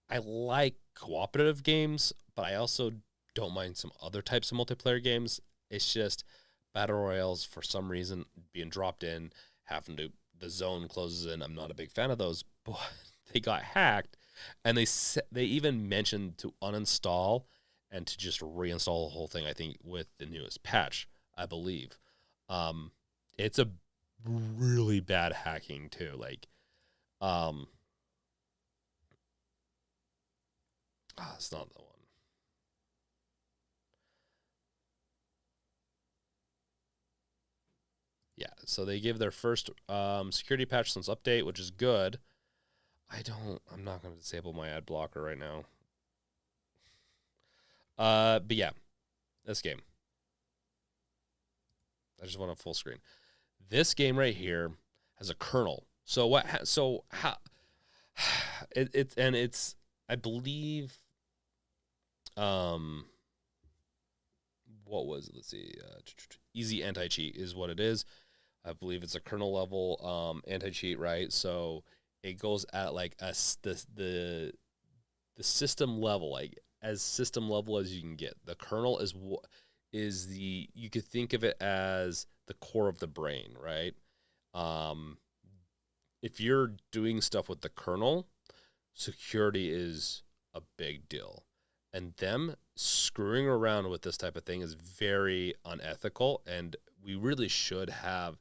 I like cooperative games, but I also don't mind some other types of multiplayer games. It's just Battle Royales, for some reason, being dropped in, the zone closes in. I'm not a big fan of those, but they got hacked, and they even mentioned to uninstall and to just reinstall the whole thing, I think, with the newest patch, I believe. It's a really bad hacking, too. Like, it's not the one. Yeah, so they gave their first security patch since update, which is good. I'm not going to disable my ad blocker right now. But yeah, this game. I just want a full screen. This game right here has a kernel. So how it's I believe what was it? Let's see. Easy anti-cheat is what it is. I believe it's a kernel level anti-cheat, right? So it goes at like the system level, like as system level as you can get. The kernel is you could think of it as the core of the brain, right? If you're doing stuff with the kernel, security is a big deal. And them screwing around with this type of thing is very unethical, and we really should have,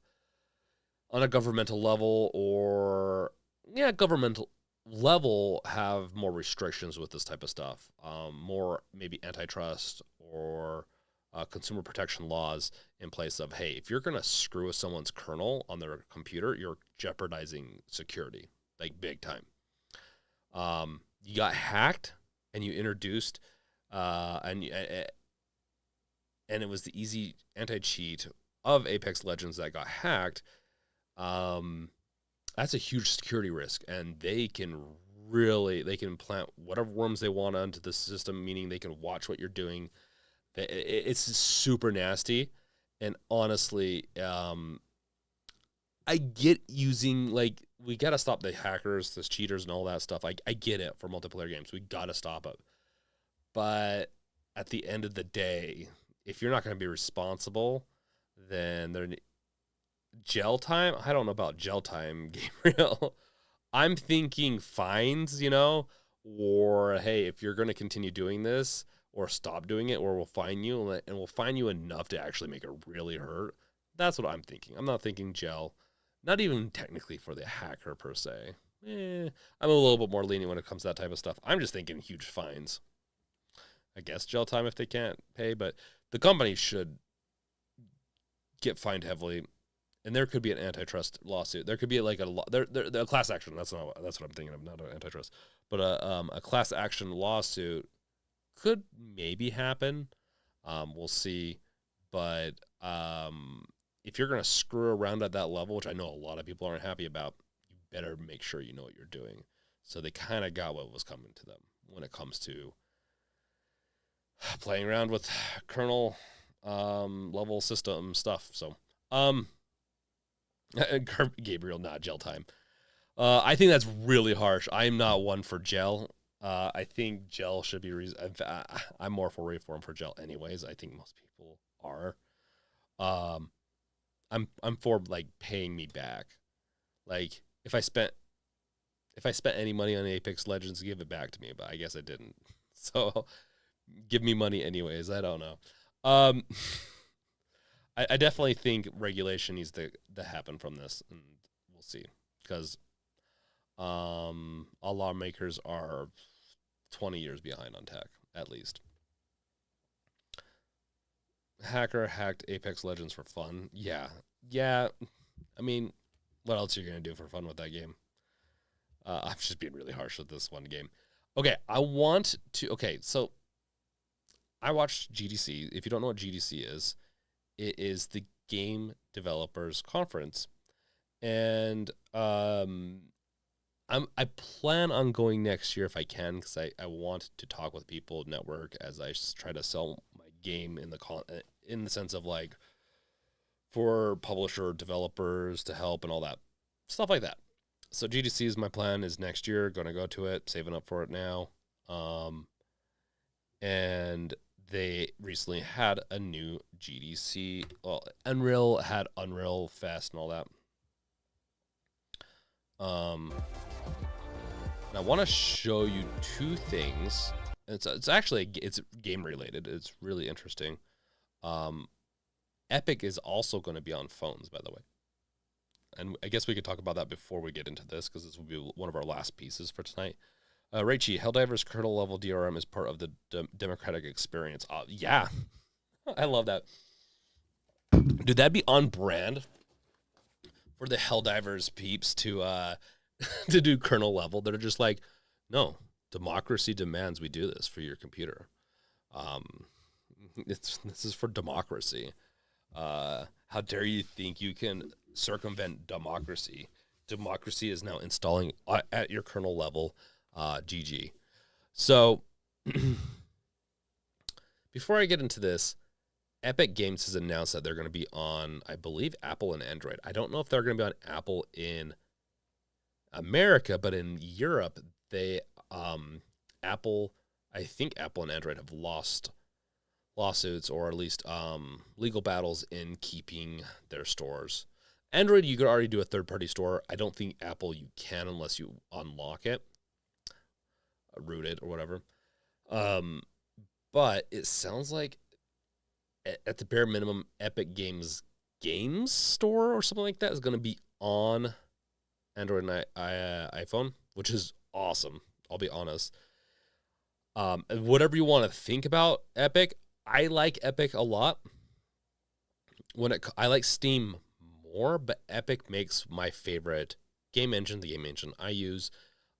on a governmental level governmental level, have more restrictions with this type of stuff. More maybe antitrust or consumer protection laws in place of, hey, if you're going to screw with someone's kernel on their computer, you're jeopardizing security, like big time. You got hacked and you introduced, and it was the easy anti-cheat of Apex Legends that got hacked. That's a huge security risk, and they can plant whatever worms they want onto the system, meaning they can watch what you're doing. It's super nasty. And honestly, I get using, like, we got to stop the hackers, the cheaters, and all that stuff. I get it for multiplayer games. We got to stop it. But at the end of the day, if you're not going to be responsible, then jail time? I don't know about jail time, Gabriel. I'm thinking fines, or, hey, if you're going to continue doing this, or stop doing it, or we'll fine you, and we'll fine you enough to actually make it really hurt. That's what I'm thinking. I'm not thinking jail. Not even technically for the hacker per se. I'm a little bit more lenient when it comes to that type of stuff. I'm just thinking huge fines. I guess jail time if they can't pay, but the company should get fined heavily, and there could be an antitrust lawsuit. There could be like a class action. That's what I'm thinking of, not an antitrust, but a class action lawsuit could maybe happen. We'll see, but if you're going to screw around at that level, which I know a lot of people aren't happy about, you better make sure you know what you're doing. So they kind of got what was coming to them when it comes to playing around with kernel level system stuff. So Gabriel, not jail time. I think that's really harsh. I'm not one for jail. I think jail should be I'm more for reform for jail anyways. I think most people are. I'm for, like, paying me back. Like, if I spent any money on Apex Legends, give it back to me, but I guess I didn't. So give me money anyways. I don't know. I definitely think regulation needs to happen from this, and we'll see, because lawmakers are 20 years behind on tech, at least. Hacker hacked Apex Legends for fun. Yeah. I mean, what else are you going to do for fun with that game? I'm just being really harsh with this one game. Okay, so I watched GDC. If you don't know what GDC is, it is the Game Developers Conference. And I plan on going next year if I can, because I want to talk with people, network, as I try to sell my game in the sense of, like, for publisher developers to help and all that stuff like that. So GDC is my plan, is next year, going to go to it, saving up for it now. And they recently had a new GDC. Well, Unreal had Unreal Fest and all that. And I want to show you two things. It's actually game related. It's really interesting. Epic is also going to be on phones, by the way. And I guess we could talk about that before we get into this, because this will be one of our last pieces for tonight. Raichi, Helldivers kernel level DRM is part of the democratic experience. Yeah, I love that. Dude, that'd be on brand for the Helldivers peeps to do kernel level. They're just like, no, democracy demands we do this for your computer. This is for democracy. How dare you think you can circumvent democracy? Democracy is now installing at your kernel level. GG. So before I get into this, Epic Games has announced that they're going to be on, I believe, Apple and Android. I don't know if they're going to be on Apple in America, but in Europe, Apple and Android have lost lawsuits, or at least legal battles in keeping their stores. Android, you could already do a third-party store. I don't think Apple you can unless you unlock it, root it, or whatever. But it sounds like, at the bare minimum, Epic Games Store or something like that is going to be on Android and iPhone, which is awesome. I'll be honest. Whatever you want to think about Epic, I like Epic a lot. I like Steam more, but Epic makes my favorite game engine, the game engine I use.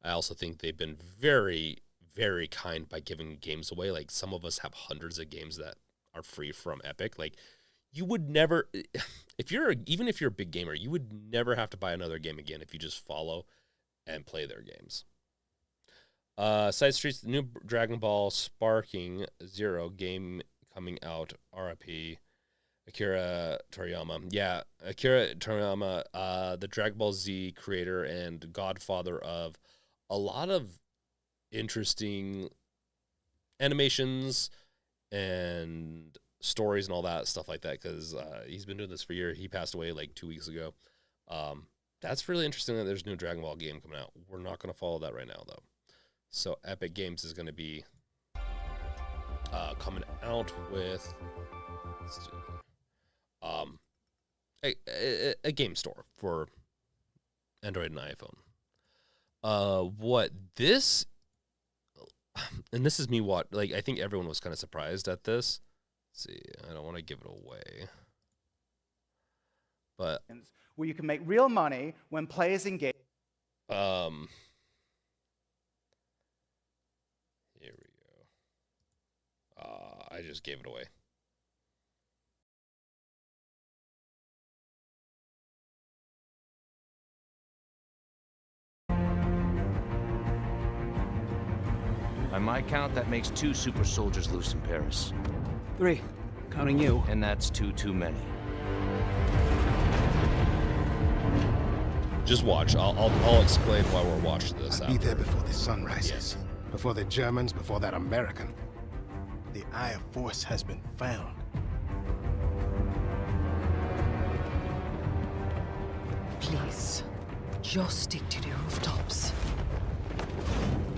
I also think they've been very, very kind by giving games away. Like, some of us have hundreds of games that are free from Epic. Like, you would never, even if you're a big gamer, you would never have to buy another game again if you just follow and play their games. Side Streets, the new Dragon Ball Sparking Zero game coming out. RIP Akira Toriyama. Yeah, Akira Toriyama, the Dragon Ball Z creator and godfather of a lot of interesting animations and stories and all that stuff like that, because he's been doing this for years. He passed away like 2 weeks ago. That's really interesting that there's a new Dragon Ball game coming out. We're not going to follow that right now, though. So Epic Games is going to be coming out with a game store for Android and iPhone. And this is me, I think everyone was kind of surprised at this. Let's see, I don't want to give it away. But where you can make real money when players engage. Here we go. I just gave it away. By my count, that makes 2 super soldiers loose in Paris. 3, counting you. And that's 2 too many. Just watch. I'll explain why we're watching this. I'll be there before the sun rises. Before the Germans, before that American. The Eye of Force has been found. Please, just stick to the rooftops.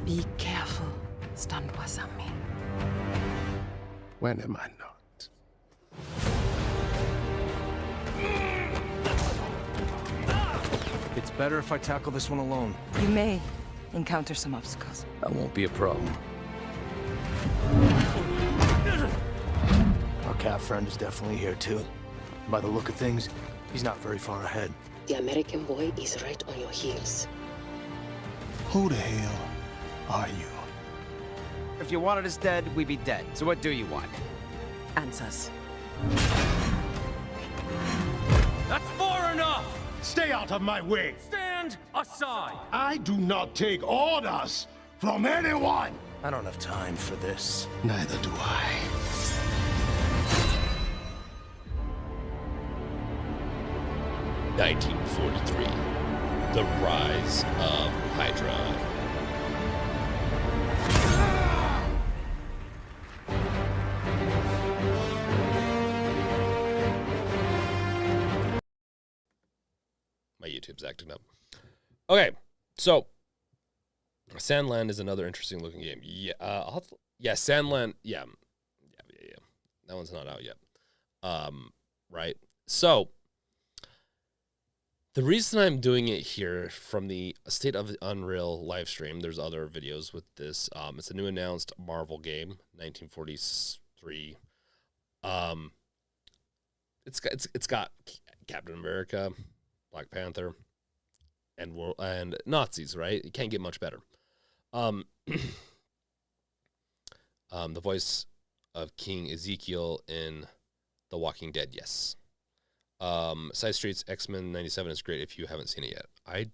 Be careful, stand wasami. When am I not? It's better if I tackle this one alone. You may encounter some obstacles. That won't be a problem. Our cat friend is definitely here too. By the look of things, he's not very far ahead. The American boy is right on your heels. Who the hell are you? If you wanted us dead, we'd be dead. So what do you want? Answers. That's far enough! Stay out of my way! Stand aside! I do not take orders from anyone! I don't have time for this. Neither do I. (1943) The Rise of Hydra. My YouTube's acting up. Okay, so Sandland is another interesting looking game. Yeah, Sandland. Yeah. That one's not out yet. Right. So the reason I'm doing it here from the State of Unreal live stream, there's other videos with this. It's a new announced Marvel game, 1943. It's got Captain America, Black Panther, and Nazis, right? It can't get much better. The voice of King Ezekiel in The Walking Dead, yes. Side Streets X-Men 97 is great if you haven't seen it yet. I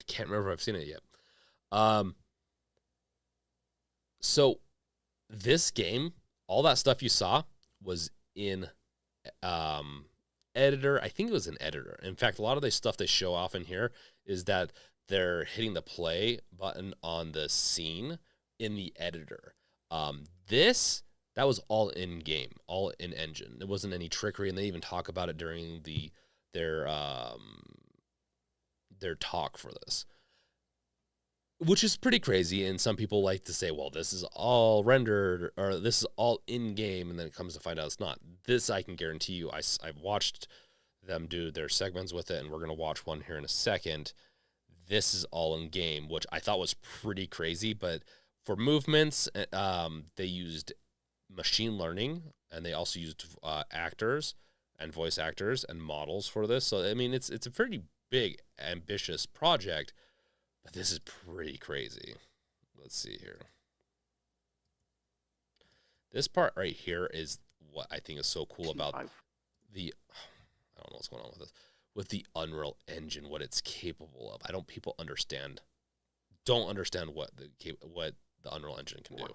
can't remember if I've seen it yet. So this game, all that stuff you saw was in editor. I think it was an editor. In fact, a lot of the stuff they show off in here is that they're hitting the play button on the scene in the editor. That was all in game, all in engine. There wasn't any trickery, and they even talk about it during their talk for this, which is pretty crazy. And some people like to say, well, this is all rendered, or this is all in game, and then it comes to find out it's not. This I can guarantee you. I've watched them do their segments with it, and we're going to watch one here in a second. this is all in game, which I thought was pretty crazy. But for movements, they used machine learning, and they also used actors and voice actors and models for this. So I mean, it's a pretty big, ambitious project, but this is pretty crazy. Let's see here. This part right here is what I think is so cool about the, I don't know what's going on with this, with the Unreal Engine, what it's capable of. People don't understand what the Unreal Engine can do.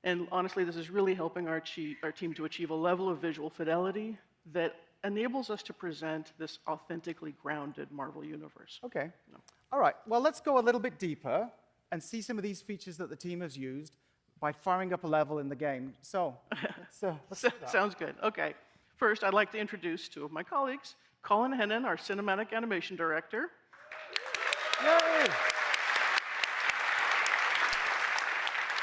And honestly, this is really helping our team to achieve a level of visual fidelity that enables us to present this authentically grounded Marvel universe. Okay. All right. Well, let's go a little bit deeper and see some of these features that the team has used by firing up a level in the game. So, let's sounds good. Okay. First, I'd like to introduce two of my colleagues. Colin Hennon, our cinematic animation director. Yay!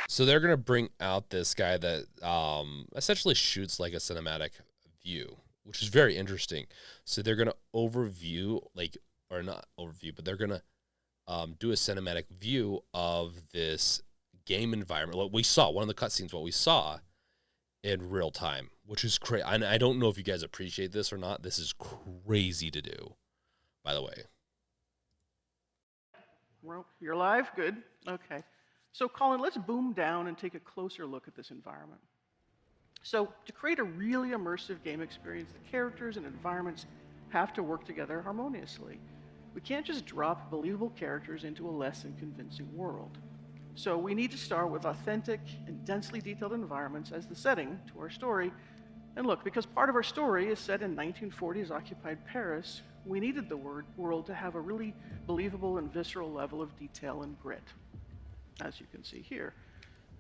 So they're going to bring out this guy that essentially shoots like a cinematic view, which is very interesting. So they're going to overview, or not overview, but they're going to do a cinematic view of this game environment. What we saw, one of the cutscenes, what we saw in real time, which is crazy. I don't know if you guys appreciate this or not. This is crazy to do, by the way. Well, you're live? Good. Okay. So, Colin, let's boom down and take a closer look at this environment. So, to create a really immersive game experience, the characters and environments have to work together harmoniously. We can't just drop believable characters into a less than convincing world. So we need to start with authentic and densely detailed environments as the setting to our story. And look, because part of our story is set in 1940s occupied Paris, we needed the world to have a really believable and visceral level of detail and grit, as you can see here.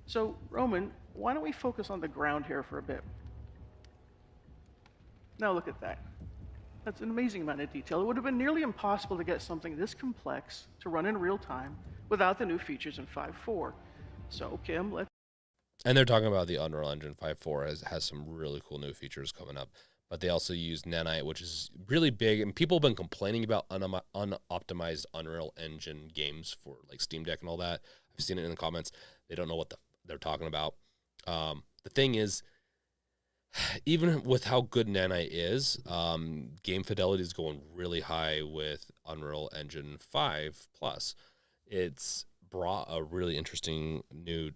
So, Roman, why don't we focus on the ground here for a bit? Now look at that. That's an amazing amount of detail. It would have been nearly impossible to get something this complex to run in real time without the new features in 5.4. So, Kim, let's... And they're talking about the Unreal Engine 5.4 has some really cool new features coming up. But they also use Nanite, which is really big. And people have been complaining about unoptimized Unreal Engine games for like Steam Deck and all that. I've seen it in the comments. They don't know what they're talking about. The thing is, even with how good Nanite is, game fidelity is going really high with Unreal Engine 5 Plus. It's brought a really interesting new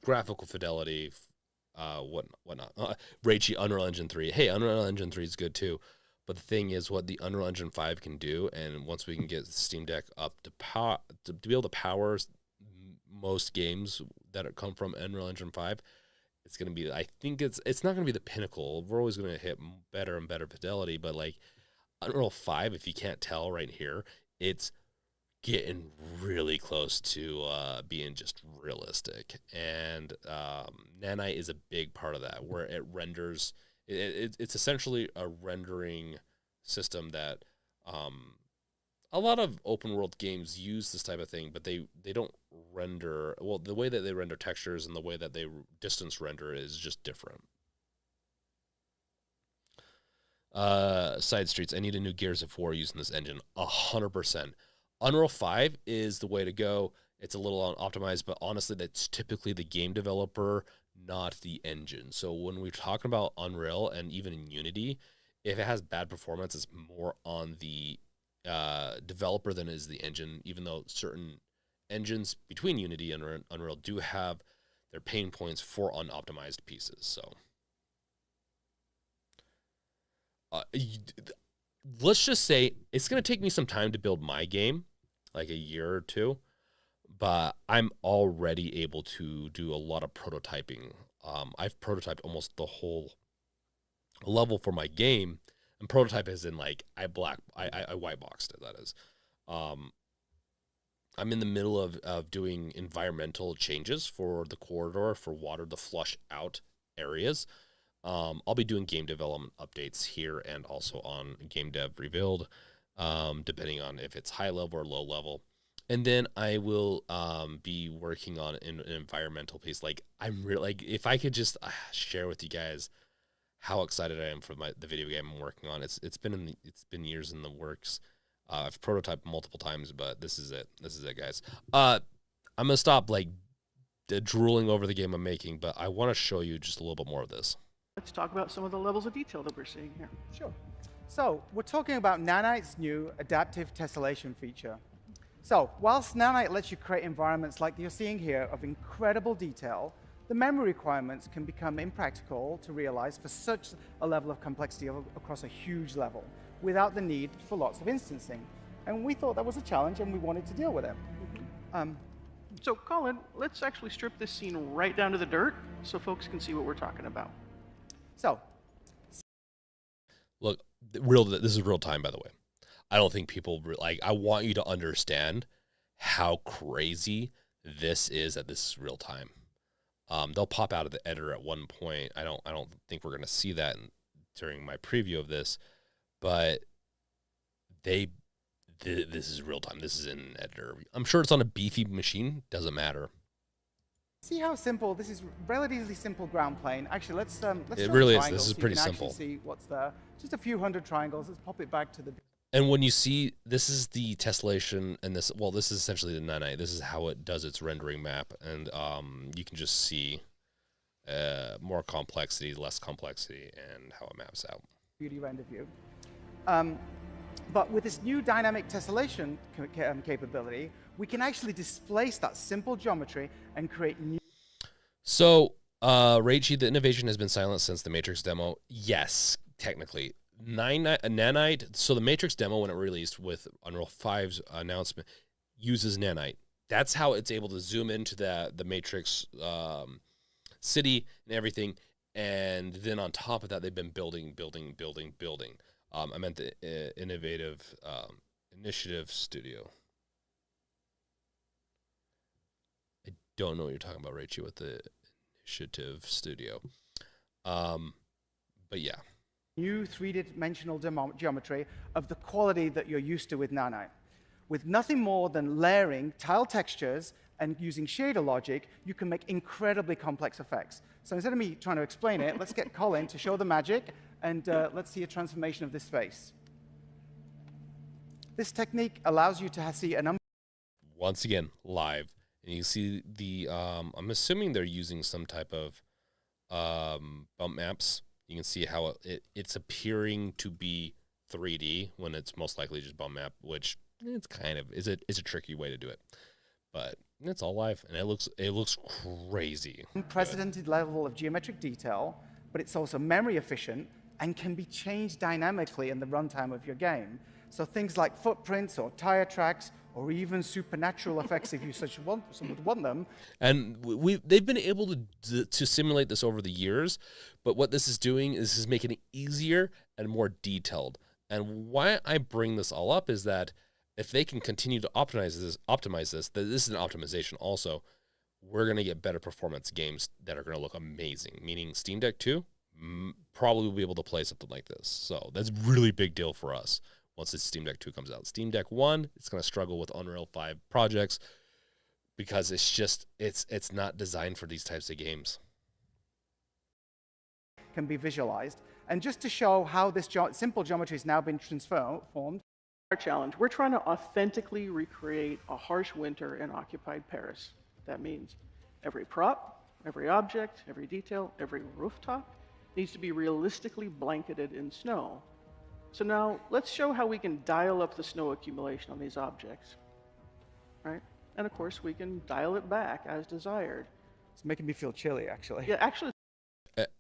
graphical fidelity, whatnot. Raichi Unreal Engine 3. Hey, Unreal Engine 3 is good too. But the thing is, what the Unreal Engine 5 can do, and once we can get Steam Deck up to be able to power most games that come from Unreal Engine 5, it's going to be, I think it's not going to be the pinnacle. We're always going to hit better and better fidelity, but like Unreal 5, if you can't tell right here, it's getting really close to being just realistic. And Nanite is a big part of that, where it renders, it's essentially a rendering system that a lot of open world games use this type of thing, but they don't render, well, the way that they render textures and the way that they distance render is just different. Side streets, I need a new Gears of War using this engine, 100%. Unreal 5 is the way to go. It's a little unoptimized, but honestly, that's typically the game developer, not the engine. So when we're talking about Unreal and even in Unity, if it has bad performance, it's more on the developer than it is the engine, even though certain engines between Unity and Unreal do have their pain points for unoptimized pieces. So let's just say it's going to take me some time to build my game, like a year or two, but I'm already able to do a lot of prototyping. I've prototyped almost the whole level for my game, and prototype is in like I white boxed it, that is. I'm in the middle of doing environmental changes for the corridor for water to flush out areas. I'll be doing game development updates here and also on Game Dev Rebuild, depending on if it's high level or low level. And then I will be working on an environmental piece. Like I'm really like, if I could just share with you guys how excited I am for the video game I'm working on. It's been years in the works. I've prototyped multiple times, but this is it. This is it, guys. I'm going to stop like drooling over the game I'm making, but I want to show you just a little bit more of this. Let's talk about some of the levels of detail that we're seeing here. Sure. So we're talking about Nanite's new adaptive tessellation feature. So whilst Nanite lets you create environments like you're seeing here of incredible detail, the memory requirements can become impractical to realize for such a level of complexity across a huge level without the need for lots of instancing. And we thought that was a challenge and we wanted to deal with it. So Colin, let's actually strip this scene right down to the dirt so folks can see what we're talking about. So, look, this is real time, by the way. I don't think people like. I want you to understand how crazy this is. That this is real time. They'll pop out of the editor at one point. I don't think we're gonna see that during my preview of this, but this is real time. This is in an editor. I'm sure it's on a beefy machine. Doesn't matter. See how simple this is? Relatively simple ground plane. Actually, let's. It really is. This is pretty simple. See what's there. Just a few hundred triangles. Let's pop it back to the. And when you see, this is the tessellation, and this is essentially the nanite. This is how it does its rendering map, and you can just see more complexity, less complexity, and how it maps out. Beauty render view. But with this new dynamic tessellation capability, we can actually displace that simple geometry and create new. So, Reichi, the innovation has been silent since the Matrix demo. Yes, technically. Nanite, so the Matrix demo, when it released with Unreal 5's announcement, uses Nanite. That's how it's able to zoom into the Matrix city and everything. And then on top of that, they've been building. I meant the Initiative Studio. I don't know what you're talking about, Reichi, with the Initiative Studio. But yeah. New three-dimensional geometry of the quality that you're used to with Nanite. With nothing more than layering tile textures and using shader logic, you can make incredibly complex effects. So instead of me trying to explain it, let's get Colin to show the magic, and let's see a transformation of this face. This technique allows you to see a number. Once again, live. And you see the, I'm assuming they're using some type of bump maps. You can see how it's appearing to be 3D when it's most likely just bump map, which it's kind of is a tricky way to do it. But it's all live, and it looks crazy. Unprecedented level of geometric detail, but it's also memory efficient and can be changed dynamically in the runtime of your game. So things like footprints or tire tracks, or even supernatural effects if you would want them. And they've been able to simulate this over the years, but what this is doing is making it easier and more detailed. And why I bring this all up is that if they can continue to optimize this, this is an optimization also, we're going to get better performance games that are going to look amazing, meaning Steam Deck 2 probably will be able to play something like this. So that's a really big deal for us. Once the Steam Deck 2 comes out. Steam Deck 1, it's going to struggle with Unreal 5 projects because it's not designed for these types of games. Can be visualized. And just to show how this simple geometry has now been transformed. Our challenge, we're trying to authentically recreate a harsh winter in occupied Paris. That means every prop, every object, every detail, every rooftop needs to be realistically blanketed in snow. So now, let's show how we can dial up the snow accumulation on these objects, right? And of course, we can dial it back as desired. It's making me feel chilly, actually. Yeah, actually.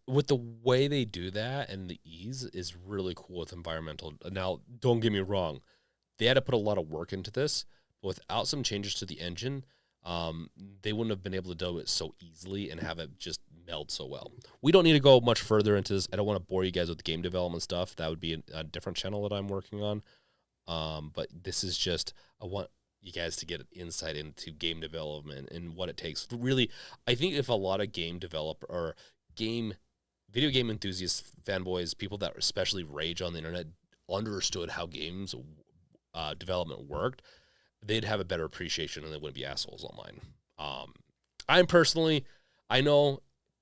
With the way they do that and the ease is really cool with environmental. Now, don't get me wrong. They had to put a lot of work into this, but without some changes to the engine, they wouldn't have been able to do it so easily and have it just meld so well. We don't need to go much further into this. I don't want to bore you guys with game development stuff. That would be a different channel that I'm working on. But this is just, I want you guys to get an insight into game development and what it takes. Really, I think if a lot of game developer or video game enthusiasts, fanboys, people that especially rage on the internet understood how games development worked, they'd have a better appreciation and they wouldn't be assholes online. I know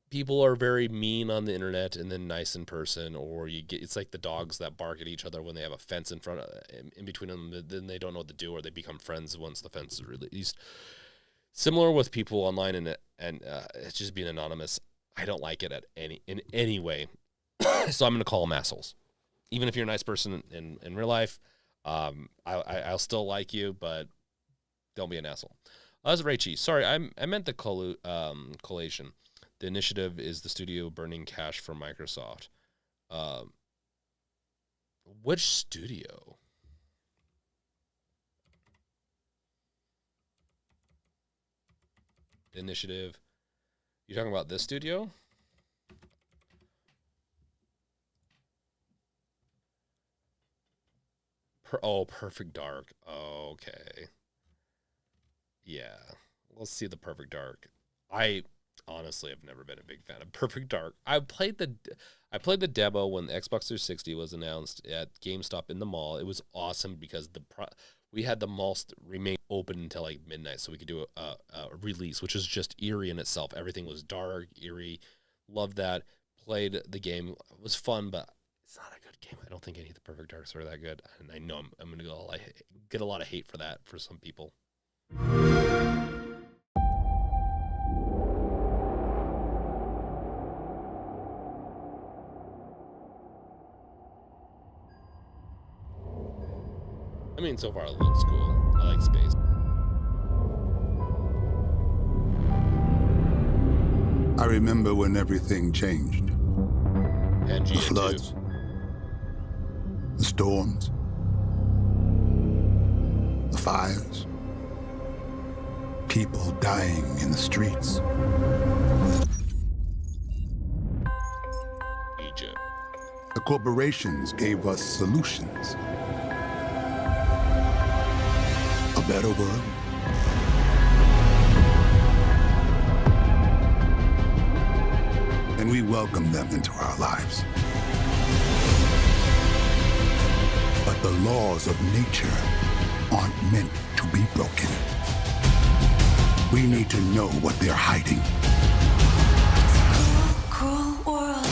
people are very mean on the internet and then nice in person, or it's like the dogs that bark at each other when they have a fence in between them, then they don't know what to do, or they become friends once the fence is released. Similar with people online and it's just being anonymous. I don't like it in any way. So I'm going to call them assholes. Even if you're a nice person in real life, I'll still like you, but don't be an asshole. That's Raichi. Sorry, I meant the collation. The initiative is the studio burning cash for Microsoft. Which studio? The initiative. You talking about this studio? Perfect Dark. Okay. Yeah. Let's see the Perfect Dark. I honestly have never been a big fan of Perfect Dark. I played the demo when the Xbox 360 was announced at GameStop in the mall. It was awesome because we had the mall remain open until like midnight, so we could do a release, which is just eerie in itself. Everything was dark, eerie. Loved that. Played the game. It was fun, but it's not a good game. I don't think any of the Perfect Darks are that good, and I know I'm going to get a lot of hate for that for some people. I mean, so far it looks cool. I like space. I remember when everything changed. The floods, the storms, the fires, people dying in the streets. Egypt. The corporations gave us solutions. A better world. And we welcome them into our lives. But the laws of nature aren't meant to be broken. We need to know what they're hiding. Cruel world.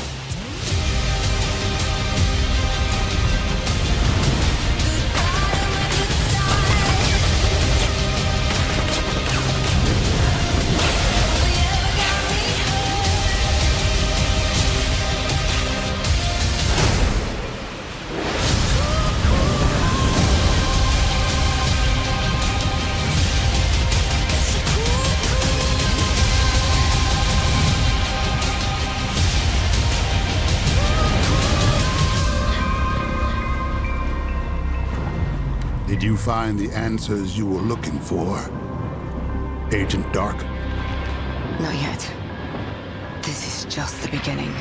Did you find the answers you were looking for, Agent Dark? Not yet. This is just the beginning.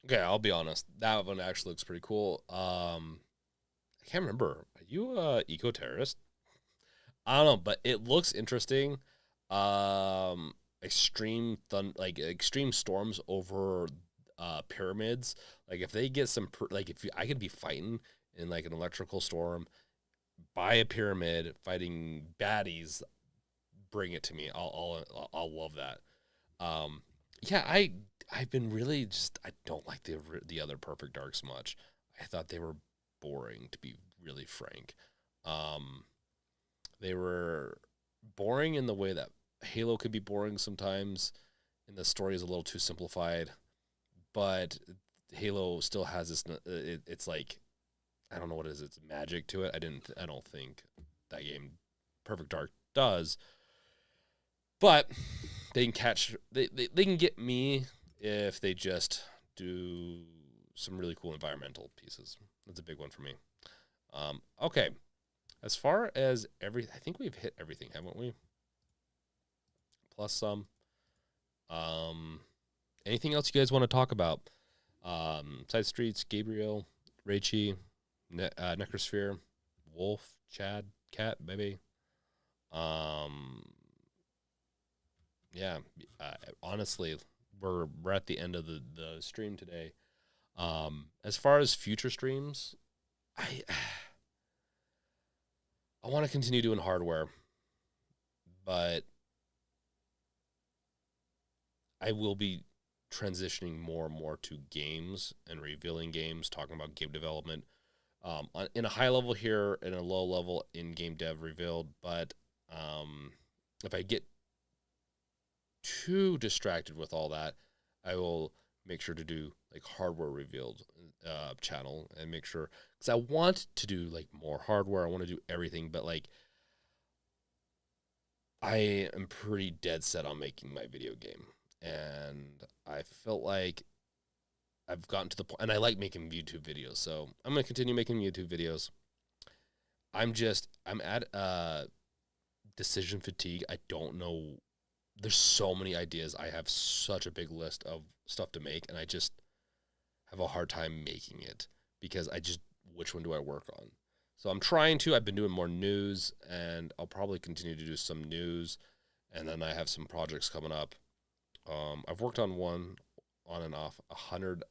Okay, I'll be honest. That one actually looks pretty cool. I can't remember. Are you a eco-terrorist? I don't know, but it looks interesting. Extreme storms over pyramids. Like if they get some I could be fighting in like an electrical storm by a pyramid fighting baddies, bring it to me. I'll love that. Yeah, I've been really I don't like the other Perfect Darks much. I thought they were boring, to be really frank. They were boring in the way that Halo could be boring sometimes, and the story is a little too simplified. But Halo still has this. It's like, I don't know what it is. It's magic to it. I don't think that game, Perfect Dark, does. But they can get me if they just do some really cool environmental pieces. That's a big one for me. Okay, as far as I think we've hit everything, haven't we? Plus some. Anything else you guys want to talk about? Side Streets, Gabriel, Raichi, Necrosphere, Wolf, Chad, Cat, maybe. Yeah. Honestly, we're at the end of the stream today. As far as future streams, I want to continue doing hardware, but I will be transitioning more and more to games and revealing games, talking about game development in a high level here and a low level in game dev revealed. But if I get too distracted with all that, I will make sure to do like hardware revealed channel and make sure, because I want to do like more hardware. I want to do everything, but like I am pretty dead set on making my video game. And I felt like I've gotten to the point, and I like making YouTube videos, so I'm going to continue making YouTube videos. I'm at decision fatigue. I don't know. There's so many ideas. I have such a big list of stuff to make, and I just have a hard time making it because which one do I work on? So I'm trying to. I've been doing more news, and I'll probably continue to do some news, and then I have some projects coming up. I've worked on one on and off, 100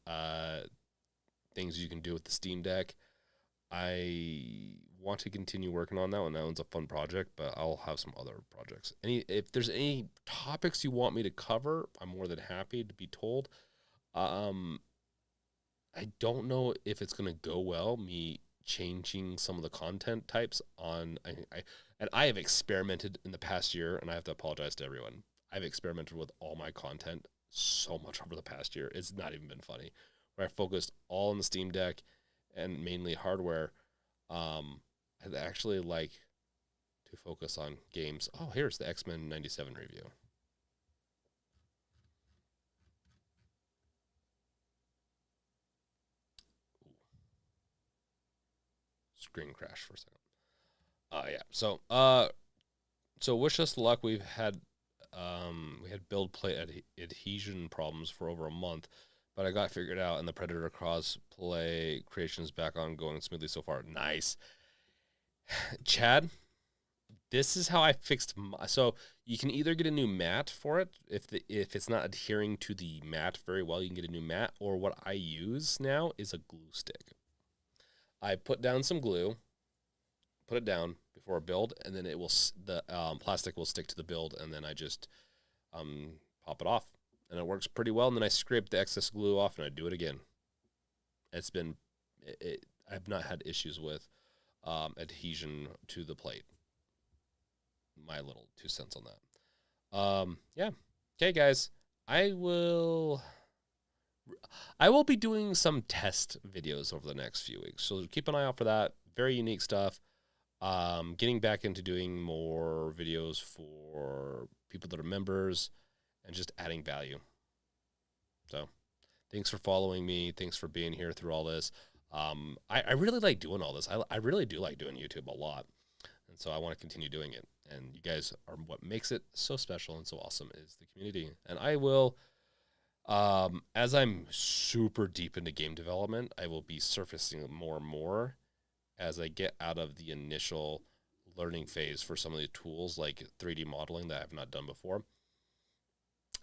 things you can do with the Steam Deck. I want to continue working on that one. That one's a fun project, but I'll have some other projects. If there's any topics you want me to cover, I'm more than happy to be told. I don't know if it's going to go well, me changing some of the content types on, and I have experimented in the past year, and I have to apologize to everyone. I've experimented with all my content so much over the past year. It's not even been funny. Where I focused all on the Steam Deck and mainly hardware. I'd actually like to focus on games. Oh, here's the X-Men 97 review. Ooh. Screen crash for a second. Yeah. So wish us luck. We had build play adhesion problems for over a month, but I got figured out, and the Predator cross-play creation is back on, going smoothly so far. Nice. Chad, this is how I fixed so you can either get a new mat for it, if it's not adhering to the mat very well, you can get a new mat, or what I use now is a glue stick. I put down some glue, put it down before a build, and then the plastic will stick to the build, and then I just pop it off, and it works pretty well. And then I scrape the excess glue off, and I do it again. I've not had issues with adhesion to the plate. My little 2 cents on that. Yeah. Okay, guys. I will be doing some test videos over the next few weeks, so keep an eye out for that. Very unique stuff. Getting back into doing more videos for people that are members and just adding value. So thanks for following me. Thanks for being here through all this. I really like doing all this. I really do like doing YouTube a lot. And so I want to continue doing it. And you guys are what makes it so special and so awesome is the community. And I will, as I'm super deep into game development, I will be surfacing more and more as I get out of the initial learning phase for some of the tools like 3D modeling that I've not done before,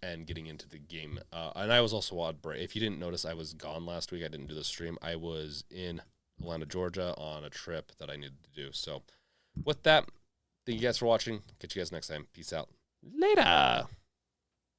and getting into the game. And I was also on break. If you didn't notice, I was gone last week. I didn't do the stream. I was in Atlanta, Georgia on a trip that I needed to do. So with that, thank you guys for watching. Catch you guys next time. Peace out. Later.